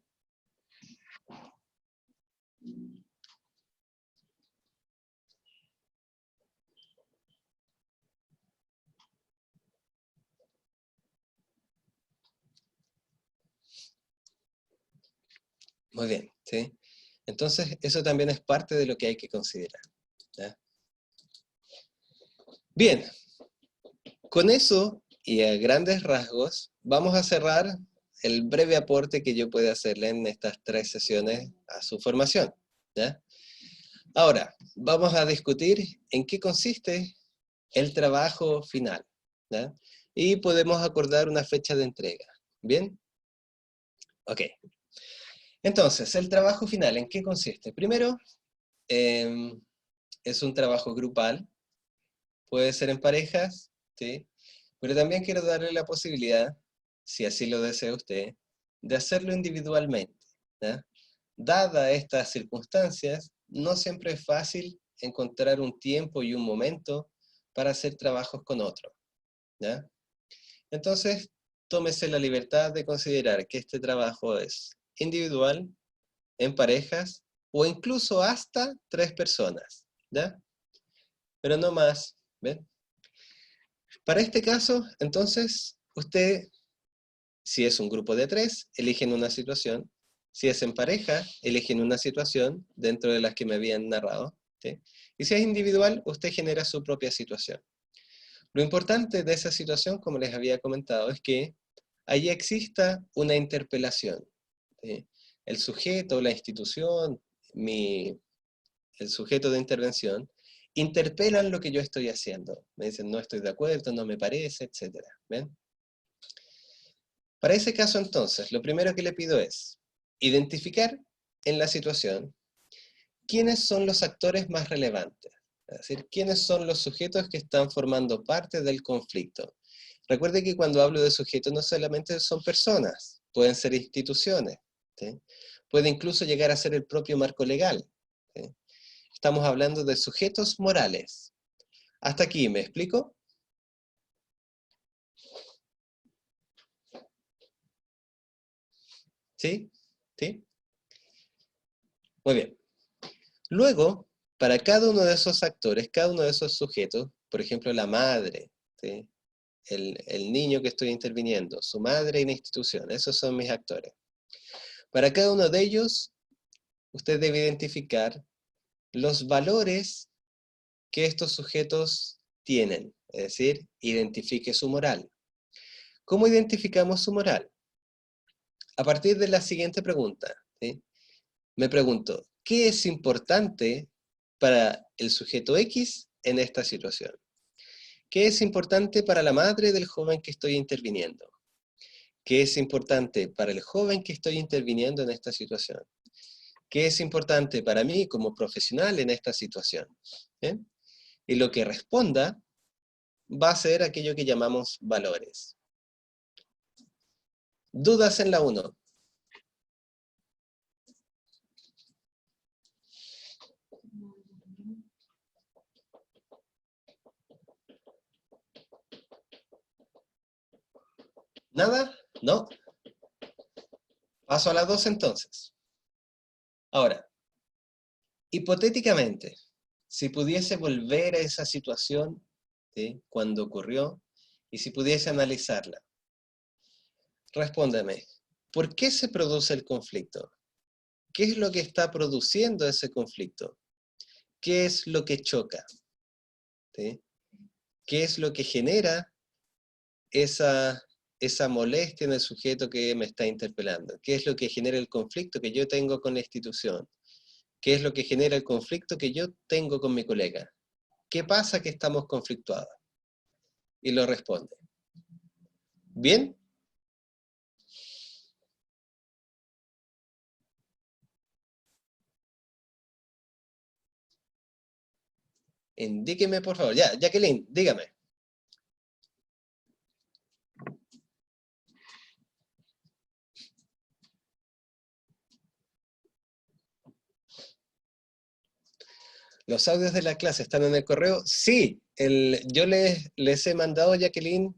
Muy bien, ¿sí? Entonces, eso también es parte de lo que hay que considerar, ¿ya? Bien, con eso y a grandes rasgos, vamos a cerrar el breve aporte que yo pueda hacerle en estas 3 sesiones a su formación, ¿ya? Ahora, vamos a discutir en qué consiste el trabajo final, ¿ya? Y podemos acordar una fecha de entrega, ¿bien? Ok. Entonces, el trabajo final, ¿en qué consiste? Primero, es un trabajo grupal, puede ser en parejas, ¿sí? Pero también quiero darle la posibilidad, si así lo desea usted, de hacerlo individualmente, ¿ya? Dadas estas circunstancias, no siempre es fácil encontrar un tiempo y un momento para hacer trabajos con otros, ¿ya? Entonces, tómese la libertad de considerar que este trabajo es individual, en parejas, o incluso hasta 3 personas, ¿ya? Pero no más, ¿ven? Para este caso, entonces, usted, si es un grupo de 3, eligen una situación. Si es en pareja, eligen una situación dentro de las que me habían narrado, ¿sí? Y si es individual, usted genera su propia situación. Lo importante de esa situación, como les había comentado, es que allí exista una interpelación, ¿sí? El sujeto, la institución, el sujeto de intervención, interpelan lo que yo estoy haciendo. Me dicen, no estoy de acuerdo, no me parece, etc. ¿Ven? Para ese caso, entonces, lo primero que le pido es identificar en la situación quiénes son los actores más relevantes. Es decir, quiénes son los sujetos que están formando parte del conflicto. Recuerde que cuando hablo de sujetos no solamente son personas, pueden ser instituciones, ¿sí? Puede incluso llegar a ser el propio marco legal, ¿sí? Estamos hablando de sujetos morales. ¿Hasta aquí me explico? ¿Sí? ¿Sí? Muy bien. Luego, para cada uno de esos actores, cada uno de esos sujetos, por ejemplo, la madre, ¿sí? El niño que estoy interviniendo, su madre y la institución, esos son mis actores. Para cada uno de ellos, usted debe identificar los valores que estos sujetos tienen, es decir, identifique su moral. ¿Cómo identificamos su moral? A partir de la siguiente pregunta, ¿sí? Me pregunto, ¿qué es importante para el sujeto X en esta situación? ¿Qué es importante para la madre del joven que estoy interviniendo? ¿Qué es importante para el joven que estoy interviniendo en esta situación? ¿Qué es importante para mí como profesional en esta situación? ¿Bien? Y lo que responda, va a ser aquello que llamamos valores. ¿Dudas en la 1? ¿Nada? ¿No? Paso a la 2 entonces. Ahora, hipotéticamente, si pudiese volver a esa situación, ¿sí?, cuando ocurrió, y si pudiese analizarla, respóndeme, ¿por qué se produce el conflicto? ¿Qué es lo que está produciendo ese conflicto? ¿Qué es lo que choca? ¿Sí? ¿Qué es lo que genera esa molestia en el sujeto que me está interpelando? ¿Qué es lo que genera el conflicto que yo tengo con la institución? ¿Qué es lo que genera el conflicto que yo tengo con mi colega? ¿Qué pasa que estamos conflictuados? Y lo responde. ¿Bien? Indíqueme, por favor. Ya, Jacqueline, dígame. ¿Los audios de la clase están en el correo? Sí, yo les he mandado, Jacqueline,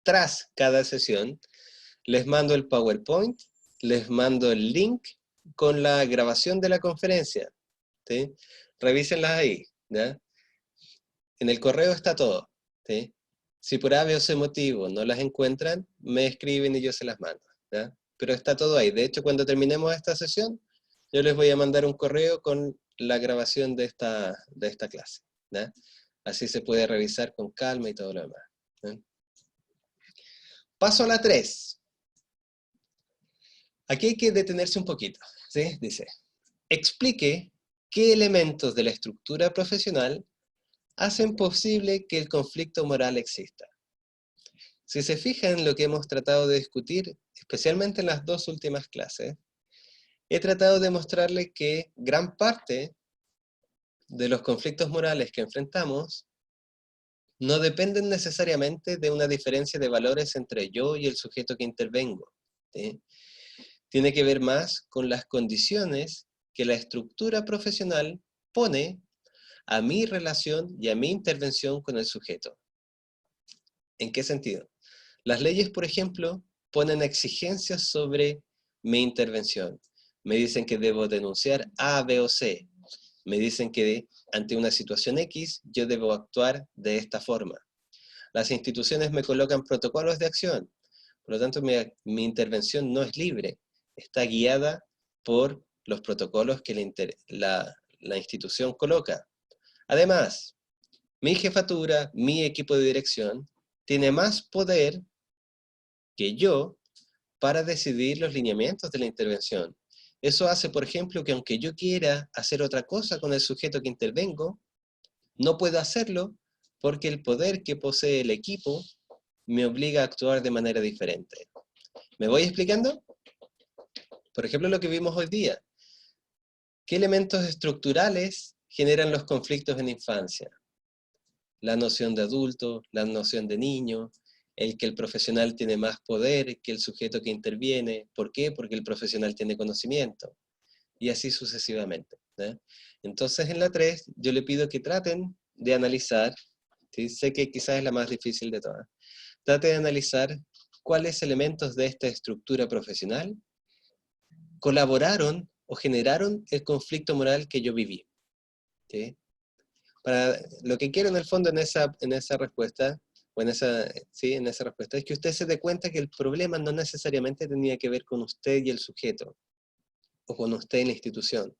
tras cada sesión, les mando el PowerPoint, les mando el link con la grabación de la conferencia. ¿Sí? Revísenlas ahí. ¿Ya? En el correo está todo. ¿Sí? Si por A, B o C motivo no las encuentran, me escriben y yo se las mando. ¿Ya? Pero está todo ahí. De hecho, cuando terminemos esta sesión, yo les voy a mandar un correo con la grabación de esta clase. ¿Ya? Así se puede revisar con calma y todo lo demás. ¿Ya? Paso a la 3. Aquí hay que detenerse un poquito. ¿Sí? Dice, explique qué elementos de la estructura profesional hacen posible que el conflicto moral exista. Si se fijan, lo que hemos tratado de discutir, especialmente en las 2 últimas clases, he tratado de mostrarles que gran parte de los conflictos morales que enfrentamos no dependen necesariamente de una diferencia de valores entre yo y el sujeto que intervengo. ¿Sí? Tiene que ver más con las condiciones que la estructura profesional pone a mi relación y a mi intervención con el sujeto. ¿En qué sentido? Las leyes, por ejemplo, ponen exigencias sobre mi intervención. Me dicen que debo denunciar A, B o C. Me dicen que ante una situación X, yo debo actuar de esta forma. Las instituciones me colocan protocolos de acción. Por lo tanto, mi intervención no es libre. Está guiada por los protocolos que la institución coloca. Además, mi jefatura, mi equipo de dirección, tiene más poder que yo para decidir los lineamientos de la intervención. Eso hace, por ejemplo, que aunque yo quiera hacer otra cosa con el sujeto que intervengo, no puedo hacerlo porque el poder que posee el equipo me obliga a actuar de manera diferente. ¿Me voy explicando? Por ejemplo, lo que vimos hoy día. ¿Qué elementos estructurales generan los conflictos en infancia? La noción de adulto, la noción de niño, el que el profesional tiene más poder que el sujeto que interviene. ¿Por qué? Porque el profesional tiene conocimiento. Y así sucesivamente. ¿Eh? Entonces en la 3 yo le pido que traten de analizar, ¿sí? Sé que quizás es la más difícil de todas, trate de analizar cuáles elementos de esta estructura profesional colaboraron o generaron el conflicto moral que yo viví. ¿Sí? Lo que quiero en el fondo en esa respuesta, o sí, en esa respuesta, es que usted se dé cuenta que el problema no necesariamente tenía que ver con usted y el sujeto, o con usted y la institución,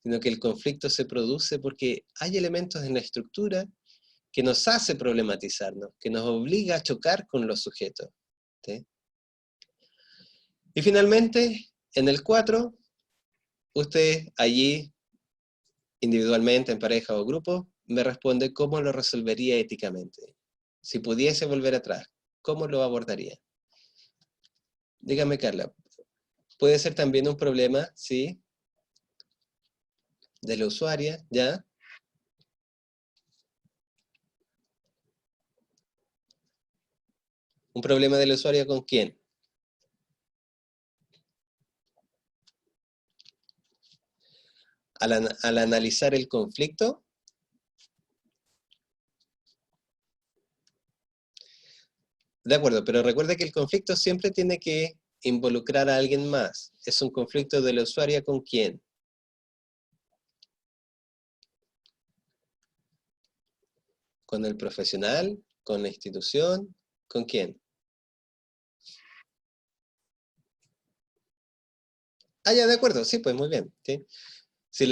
sino que el conflicto se produce porque hay elementos en la estructura que nos hace problematizarnos, que nos obliga a chocar con los sujetos. ¿Sí? Y finalmente, en el 4, usted allí, individualmente, en pareja o grupo, me responde cómo lo resolvería éticamente. Si pudiese volver atrás, ¿cómo lo abordaría? Dígame, Carla, puede ser también un problema, ¿sí?, de la usuaria, ¿ya? ¿Un problema del usuario con quién? Al analizar el conflicto, de acuerdo, pero recuerda que el conflicto siempre tiene que involucrar a alguien más. Es un conflicto del usuario con quién. ¿Con el profesional? ¿Con la institución? ¿Con quién? Ah, ya, de acuerdo, sí, pues muy bien. ¿Sí? Si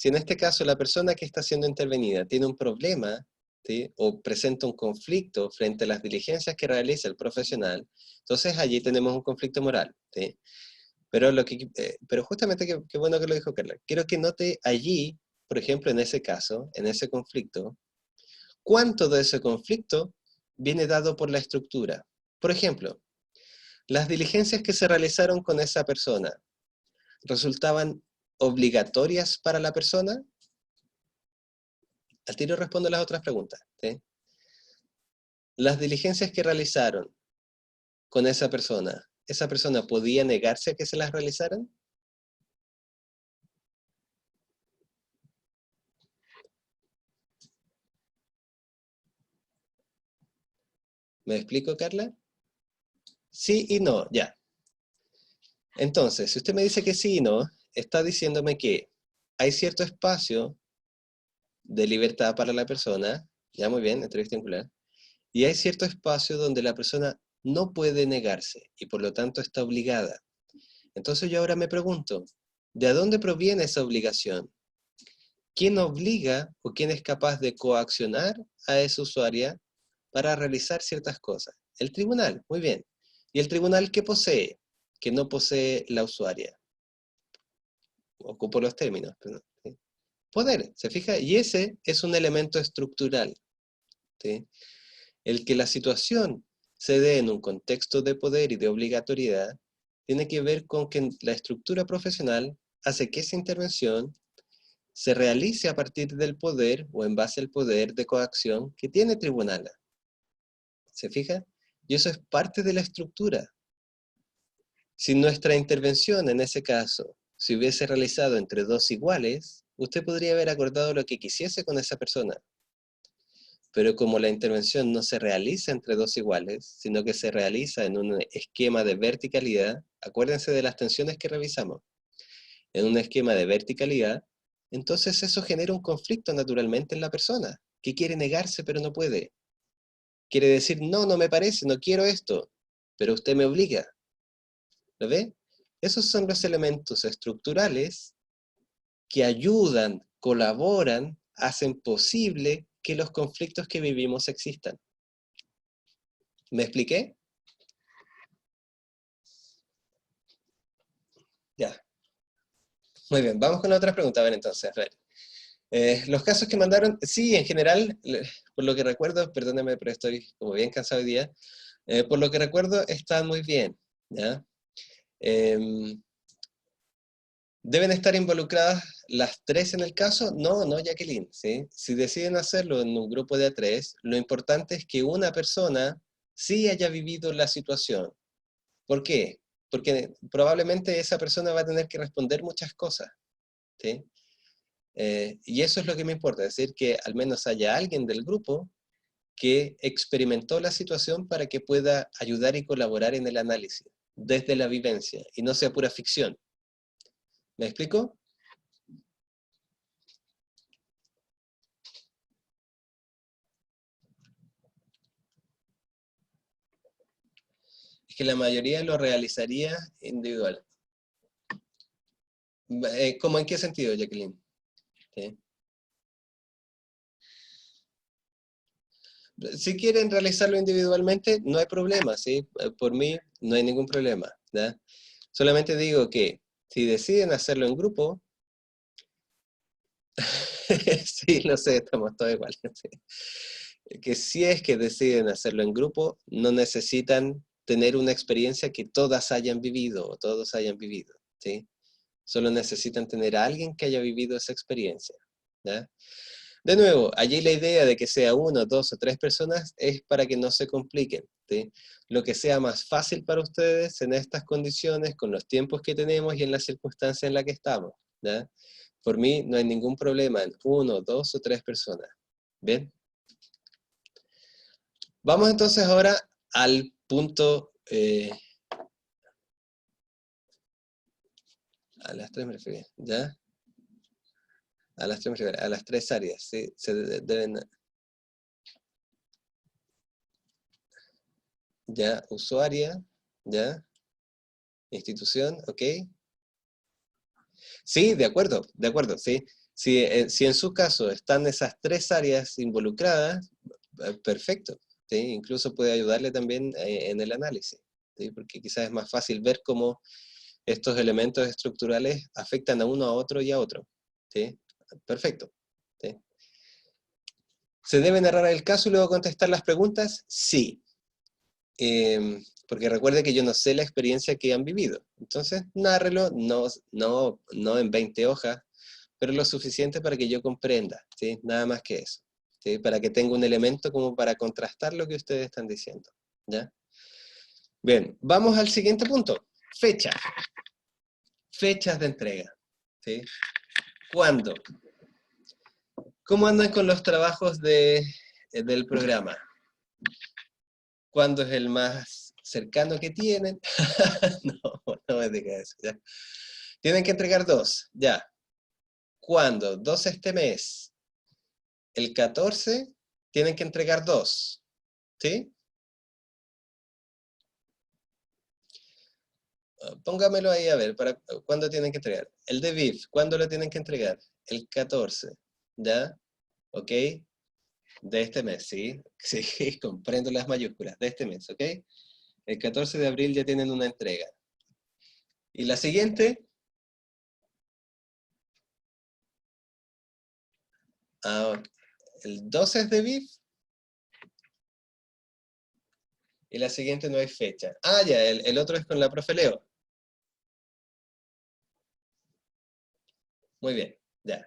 en este caso la persona que está siendo intervenida tiene un problema, ¿sí? O presenta un conflicto frente a las diligencias que realiza el profesional, entonces allí tenemos un conflicto moral. ¿Sí? Pero justamente qué bueno que lo dijo Carla. Quiero que note allí, por ejemplo, en ese caso, en ese conflicto, cuánto de ese conflicto viene dado por la estructura. Por ejemplo, las diligencias que se realizaron con esa persona, ¿resultaban obligatorias para la persona? Al tiro respondo las otras preguntas. ¿Sí? Las diligencias que realizaron con ¿esa persona podía negarse a que se las realizaran? ¿Me explico, Carla? Sí y no, ya. Entonces, si usted me dice que sí y no, está diciéndome que hay cierto espacio de libertad para la persona, ya muy bien, entrevista vincular, y hay cierto espacio donde la persona no puede negarse y por lo tanto está obligada. Entonces yo ahora me pregunto, ¿de dónde proviene esa obligación? ¿Quién obliga o quién es capaz de coaccionar a esa usuaria para realizar ciertas cosas? El tribunal, muy bien. ¿Y el tribunal qué posee? Que no posee la usuaria. Ocupo los términos. ¿Sí? Poder, ¿se fija? Y ese es un elemento estructural. ¿Sí? El que la situación se dé en un contexto de poder y de obligatoriedad tiene que ver con que la estructura profesional hace que esa intervención se realice a partir del poder o en base al poder de coacción que tiene el tribunal. ¿Se fija? Y eso es parte de la estructura. Si nuestra intervención en ese caso se hubiese realizado entre dos iguales, usted podría haber acordado lo que quisiese con esa persona. Pero como la intervención no se realiza entre dos iguales, sino que se realiza en un esquema de verticalidad, acuérdense de las tensiones que revisamos, en un esquema de verticalidad, entonces eso genera un conflicto naturalmente en la persona, que quiere negarse pero no puede. Quiere decir, no, no me parece, no quiero esto, pero usted me obliga. ¿Lo ve? Esos son los elementos estructurales que ayudan, colaboran, hacen posible que los conflictos que vivimos existan. ¿Me expliqué? Ya. Muy bien, vamos con la otra pregunta. A ver, entonces, a ver. Los casos que mandaron, sí, en general, por lo que recuerdo, perdóneme, pero estoy como bien cansado hoy día, por lo que recuerdo, están muy bien, ¿ya? ¿Deben estar involucradas las tres en el caso? No, no, Jacqueline, ¿sí? Si deciden hacerlo en un grupo de A3, lo importante es que una persona sí haya vivido la situación. ¿Por qué? Porque probablemente esa persona va a tener que responder muchas cosas, ¿sí? Y eso es lo que me importa, es decir, que al menos haya alguien del grupo que experimentó la situación para que pueda ayudar y colaborar en el análisis, desde la vivencia, y no sea pura ficción. ¿Me explico? Es que la mayoría lo realizaría individual. ¿Cómo en qué sentido, Jacqueline? ¿Sí? Si quieren realizarlo individualmente, no hay problema, ¿sí? Por mí no hay ningún problema, ¿ya? Solamente digo que si deciden hacerlo en grupo, sí, lo sé, estamos todos igual, ¿sí? Que si es que deciden hacerlo en grupo, no necesitan tener una experiencia que todas hayan vivido o todos hayan vivido, ¿sí? Solo necesitan tener a alguien que haya vivido esa experiencia, ¿ya? De nuevo, allí la idea de que sea uno, dos o tres personas es para que no se compliquen. ¿sí? Lo que sea más fácil para ustedes en estas condiciones, con los tiempos que tenemos y en las circunstancias en las que estamos, ¿ya? Por mí no hay ningún problema en 1, 2 o 3 personas. ¿Bien? Vamos entonces ahora al punto... a las 3 me refería, ¿ya? A las 3 me refería, a las 3 áreas, ¿sí? Se deben... ¿Ya? Usuaria, ¿ya? Institución, ¿ok? Sí, de acuerdo, sí. Si en su caso están esas 3 áreas involucradas, perfecto, ¿sí? Incluso puede ayudarle también en el análisis, ¿sí? Porque quizás es más fácil ver cómo estos elementos estructurales afectan a uno, a otro y a otro, ¿sí? Perfecto, ¿sí? ¿Se debe narrar el caso y luego contestar las preguntas? Sí. Porque recuerde que yo no sé la experiencia que han vivido. Entonces, nárrelo, no en 20 hojas, pero lo suficiente para que yo comprenda, ¿sí? Nada más que eso, ¿sí? Para que tenga un elemento como para contrastar lo que ustedes están diciendo, ¿ya? Bien, vamos al siguiente punto. Fecha. Fechas de entrega, ¿sí? ¿Cuándo? ¿Cómo andan con los trabajos del programa? ¿Cuándo es el más cercano que tienen? No me diga eso, ¿ya? Tienen que entregar 2, ya. ¿Cuándo? 2 este mes. El 14 tienen que entregar 2, ¿sí? Póngamelo ahí a ver, ¿cuándo tienen que entregar? El de VIF, ¿cuándo lo tienen que entregar? El 14, ¿ya? ¿Ok? De este mes, ¿sí? Sí, comprendo las mayúsculas, de este mes, ¿ok? El 14 de abril ya tienen una entrega. ¿Y la siguiente? Ah, el 12 es de VIF. Y la siguiente no hay fecha. Ah, ya, el otro es con la profe Leo. Muy bien, ya.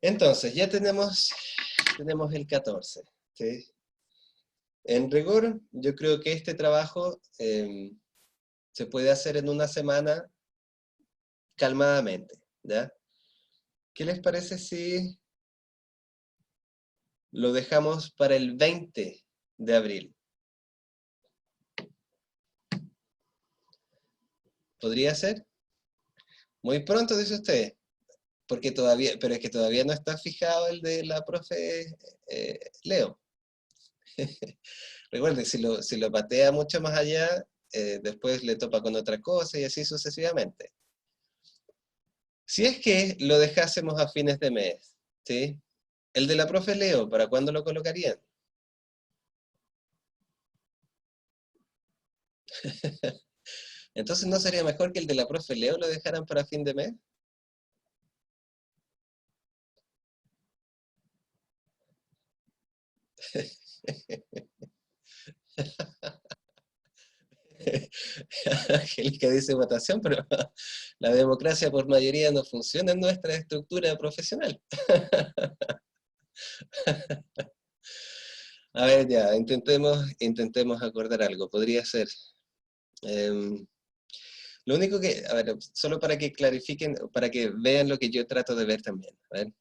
Entonces, ya tenemos el 14, ¿sí? En rigor, yo creo que este trabajo se puede hacer en una semana calmadamente, ¿ya? ¿Qué les parece si lo dejamos para el 20 de abril? ¿Podría ser? Muy pronto, dice usted, porque todavía, pero es que todavía no está fijado el de la profe Leo. Recuerde, si lo patea mucho más allá, después le topa con otra cosa y así sucesivamente. Si es que lo dejásemos a fines de mes, ¿sí? El de la profe Leo, ¿para cuándo lo colocarían? Entonces, ¿no sería mejor que el de la profe Leo lo dejaran para fin de mes? Angélica dice votación, pero la democracia por mayoría no funciona en nuestra estructura profesional. A ver, ya, intentemos acordar algo. Podría ser. em, lo único que, a ver, solo para que clarifiquen, para que vean lo que yo trato de ver también. A ver.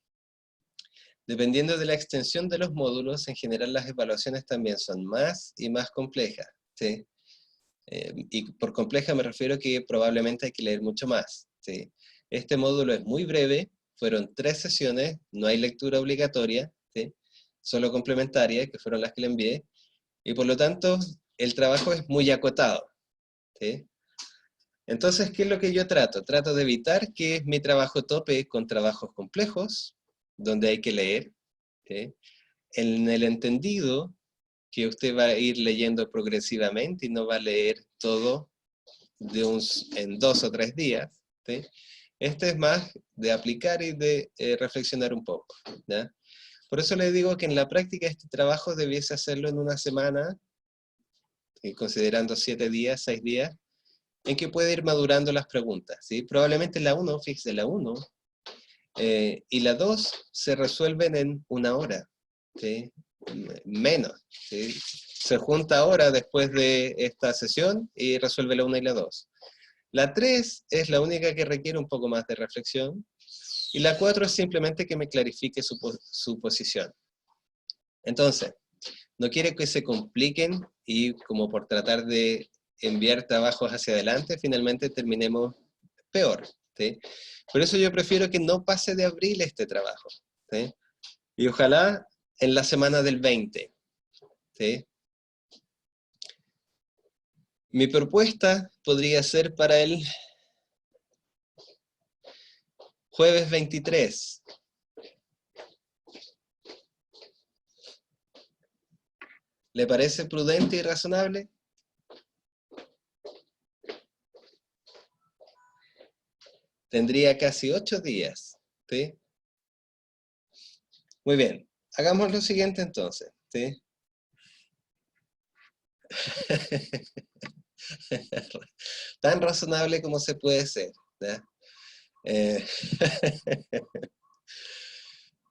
Dependiendo de la extensión de los módulos, en general las evaluaciones también son más y más complejas, ¿sí? Y por compleja me refiero que probablemente hay que leer mucho más, ¿sí? Este módulo es muy breve, fueron 3 sesiones, no hay lectura obligatoria, ¿sí? Solo complementaria, que fueron las que le envié, y por lo tanto el trabajo es muy acotado, ¿sí? Entonces, ¿qué es lo que yo trato? Trato de evitar que mi trabajo tope con trabajos complejos, donde hay que leer, ¿sí? En el entendido que usted va a ir leyendo progresivamente y no va a leer todo en 2 o 3 días, ¿sí? Este es más de aplicar y de reflexionar un poco, ¿ya? Por eso le digo que en la práctica este trabajo debiese hacerlo en una semana, considerando 7 días, 6 días, en que puede ir madurando las preguntas, ¿sí? Probablemente la 1, fíjese, la 1 y la 2 se resuelven en 1 hora, ¿sí? Menos, ¿sí? Se junta ahora después de esta sesión y resuelve la 1 y la 2. La 3 es la única que requiere un poco más de reflexión. Y la 4 es simplemente que me clarifique su posición. Entonces, no quiere que se compliquen y como por tratar de enviar trabajos hacia adelante, finalmente terminemos peor, ¿sí? Por eso yo prefiero que no pase de abril este trabajo, ¿sí? Y ojalá en la semana del 20, ¿sí? Mi propuesta podría ser para el jueves 23. ¿Le parece prudente y razonable? Tendría casi 8 días, ¿sí? Muy bien, hagamos lo siguiente entonces, ¿sí? Tan razonable como se puede ser, ¿ya? Eh,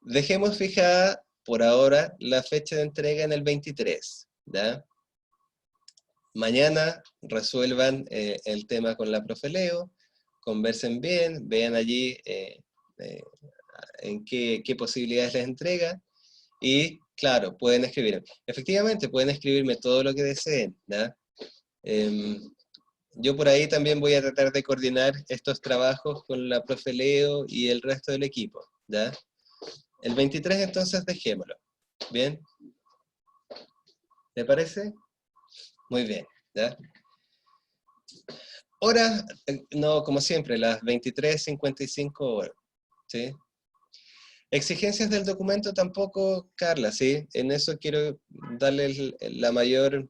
Dejemos fijada por ahora la fecha de entrega en el 23, ¿ya? Mañana resuelvan el tema con la profe Leo, conversen bien, vean allí eh, en qué posibilidades les entrega, y claro, pueden escribir. Efectivamente, pueden escribirme todo lo que deseen, ¿ya? Yo por ahí también voy a tratar de coordinar estos trabajos con la profe Leo y el resto del equipo, ¿ya? El 23 entonces dejémoslo, ¿bien? ¿Le parece? Muy bien, ¿ya? Hora, no, como siempre, las 23:55 horas, ¿sí? Exigencias del documento tampoco, Carla, ¿sí? En eso quiero darle la mayor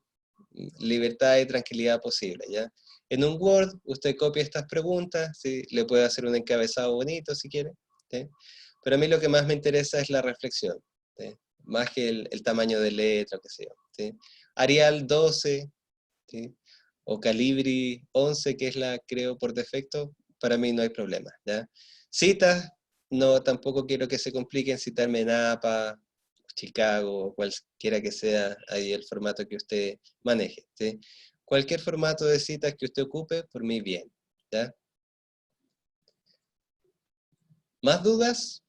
libertad y tranquilidad posible, ¿ya? En un Word, usted copia estas preguntas, ¿sí? Le puede hacer un encabezado bonito si quiere, ¿sí? Pero a mí lo que más me interesa es la reflexión, ¿sí? Más que el tamaño de letra, qué sé yo, ¿sí? Arial 12, ¿sí? O Calibri 11, que es la, creo, por defecto, para mí no hay problema, ¿ya? Citas, no, tampoco quiero que se compliquen, citarme en APA, Chicago, o cualquiera que sea ahí el formato que usted maneje, ¿sí? Cualquier formato de citas que usted ocupe, por mí bien, ¿ya? ¿Más dudas?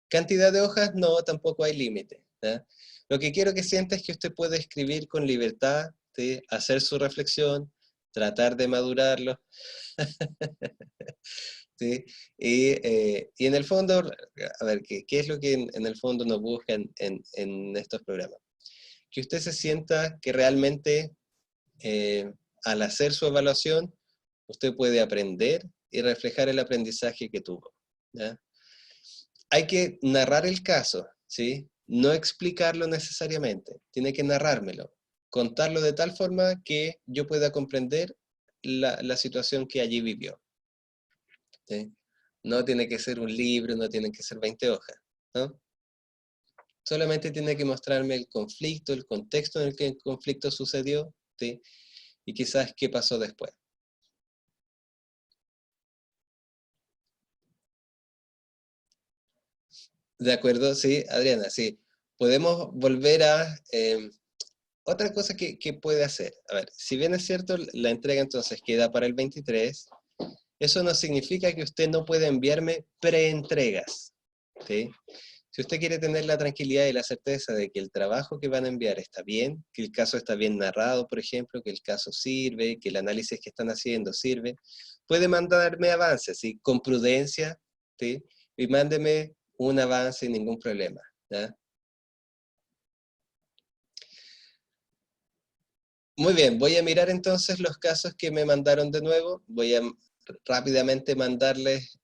¿Cantidad de hojas? No, tampoco hay límite, ¿ya? Lo que quiero que sienta es que usted puede escribir con libertad, ¿sí? Hacer su reflexión, tratar de madurarlo, ¿sí? Y en el fondo, a ver, ¿qué es lo que en el fondo nos buscan en estos programas? Que usted se sienta que realmente al hacer su evaluación, usted puede aprender y reflejar el aprendizaje que tuvo, ¿ya? Hay que narrar el caso, ¿sí? No explicarlo necesariamente, tiene que narrármelo, contarlo de tal forma que yo pueda comprender la situación que allí vivió, ¿sí? No tiene que ser un libro, no tienen que ser 20 hojas, ¿no? Solamente tiene que mostrarme el conflicto, el contexto en el que el conflicto sucedió, ¿sí? Y quizás qué pasó después. De acuerdo, sí, Adriana, sí. Podemos volver a... otra cosa que puede hacer. A ver, si bien es cierto, la entrega entonces queda para el 23, eso no significa que usted no pueda enviarme preentregas, ¿sí? Si usted quiere tener la tranquilidad y la certeza de que el trabajo que van a enviar está bien, que el caso está bien narrado, por ejemplo, que el caso sirve, que el análisis que están haciendo sirve, puede mandarme avances, ¿sí? Con prudencia, ¿sí? Y mándeme un avance sin ningún problema, ¿ya? Muy bien, voy a mirar entonces los casos que me mandaron de nuevo. Voy a rápidamente mandarles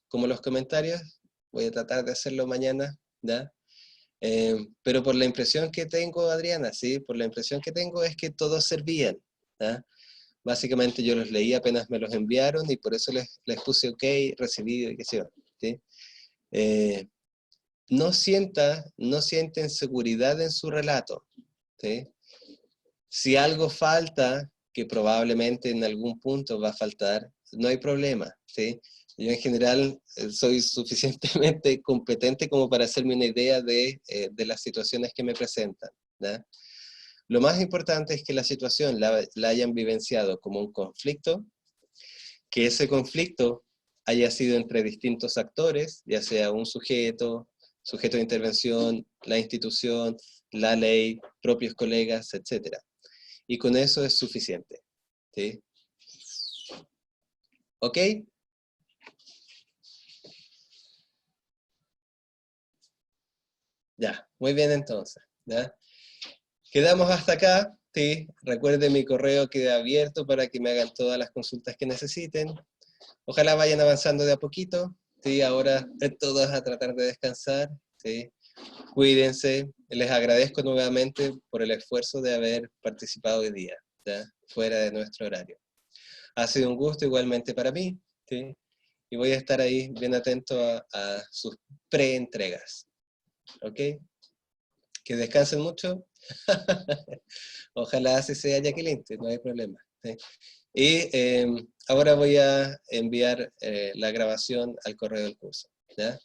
como los comentarios. Voy a tratar de hacerlo mañana, ¿ya? Pero por la impresión que tengo, Adriana, ¿sí? Por la impresión que tengo es que todos servían, ¿ya? Básicamente yo los leí apenas me los enviaron y por eso les puse OK, recibido y qué sé yo, ¿sí? Eh, no sienten seguridad en su relato, ¿sí? Si algo falta, que probablemente en algún punto va a faltar, no hay problema, ¿sí? Yo en general soy suficientemente competente como para hacerme una idea de las situaciones que me presentan, ¿ya? Lo más importante es que la situación la hayan vivenciado como un conflicto, que ese conflicto haya sido entre distintos actores, ya sea un sujeto de intervención, la institución, la ley, propios colegas, etc. Y con eso es suficiente. ¿Sí? ¿Ok? Ya, muy bien entonces. ¿Ya? Quedamos hasta acá. ¿Sí? Recuerden, mi correo queda abierto para que me hagan todas las consultas que necesiten. Ojalá vayan avanzando de a poquito. ¿Sí? Ahora todos a tratar de descansar. ¿Sí? Cuídense. Les agradezco nuevamente por el esfuerzo de haber participado hoy día, ¿ya? Fuera de nuestro horario. Ha sido un gusto igualmente para mí. ¿Sí? Y voy a estar ahí bien atento a sus preentregas. ¿Ok? Que descansen mucho. Ojalá así sea, Jacqueline, no hay problema. ¿Sí? Y ahora voy a enviar la grabación al correo del curso. ¿Ya?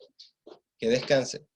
Que descansen.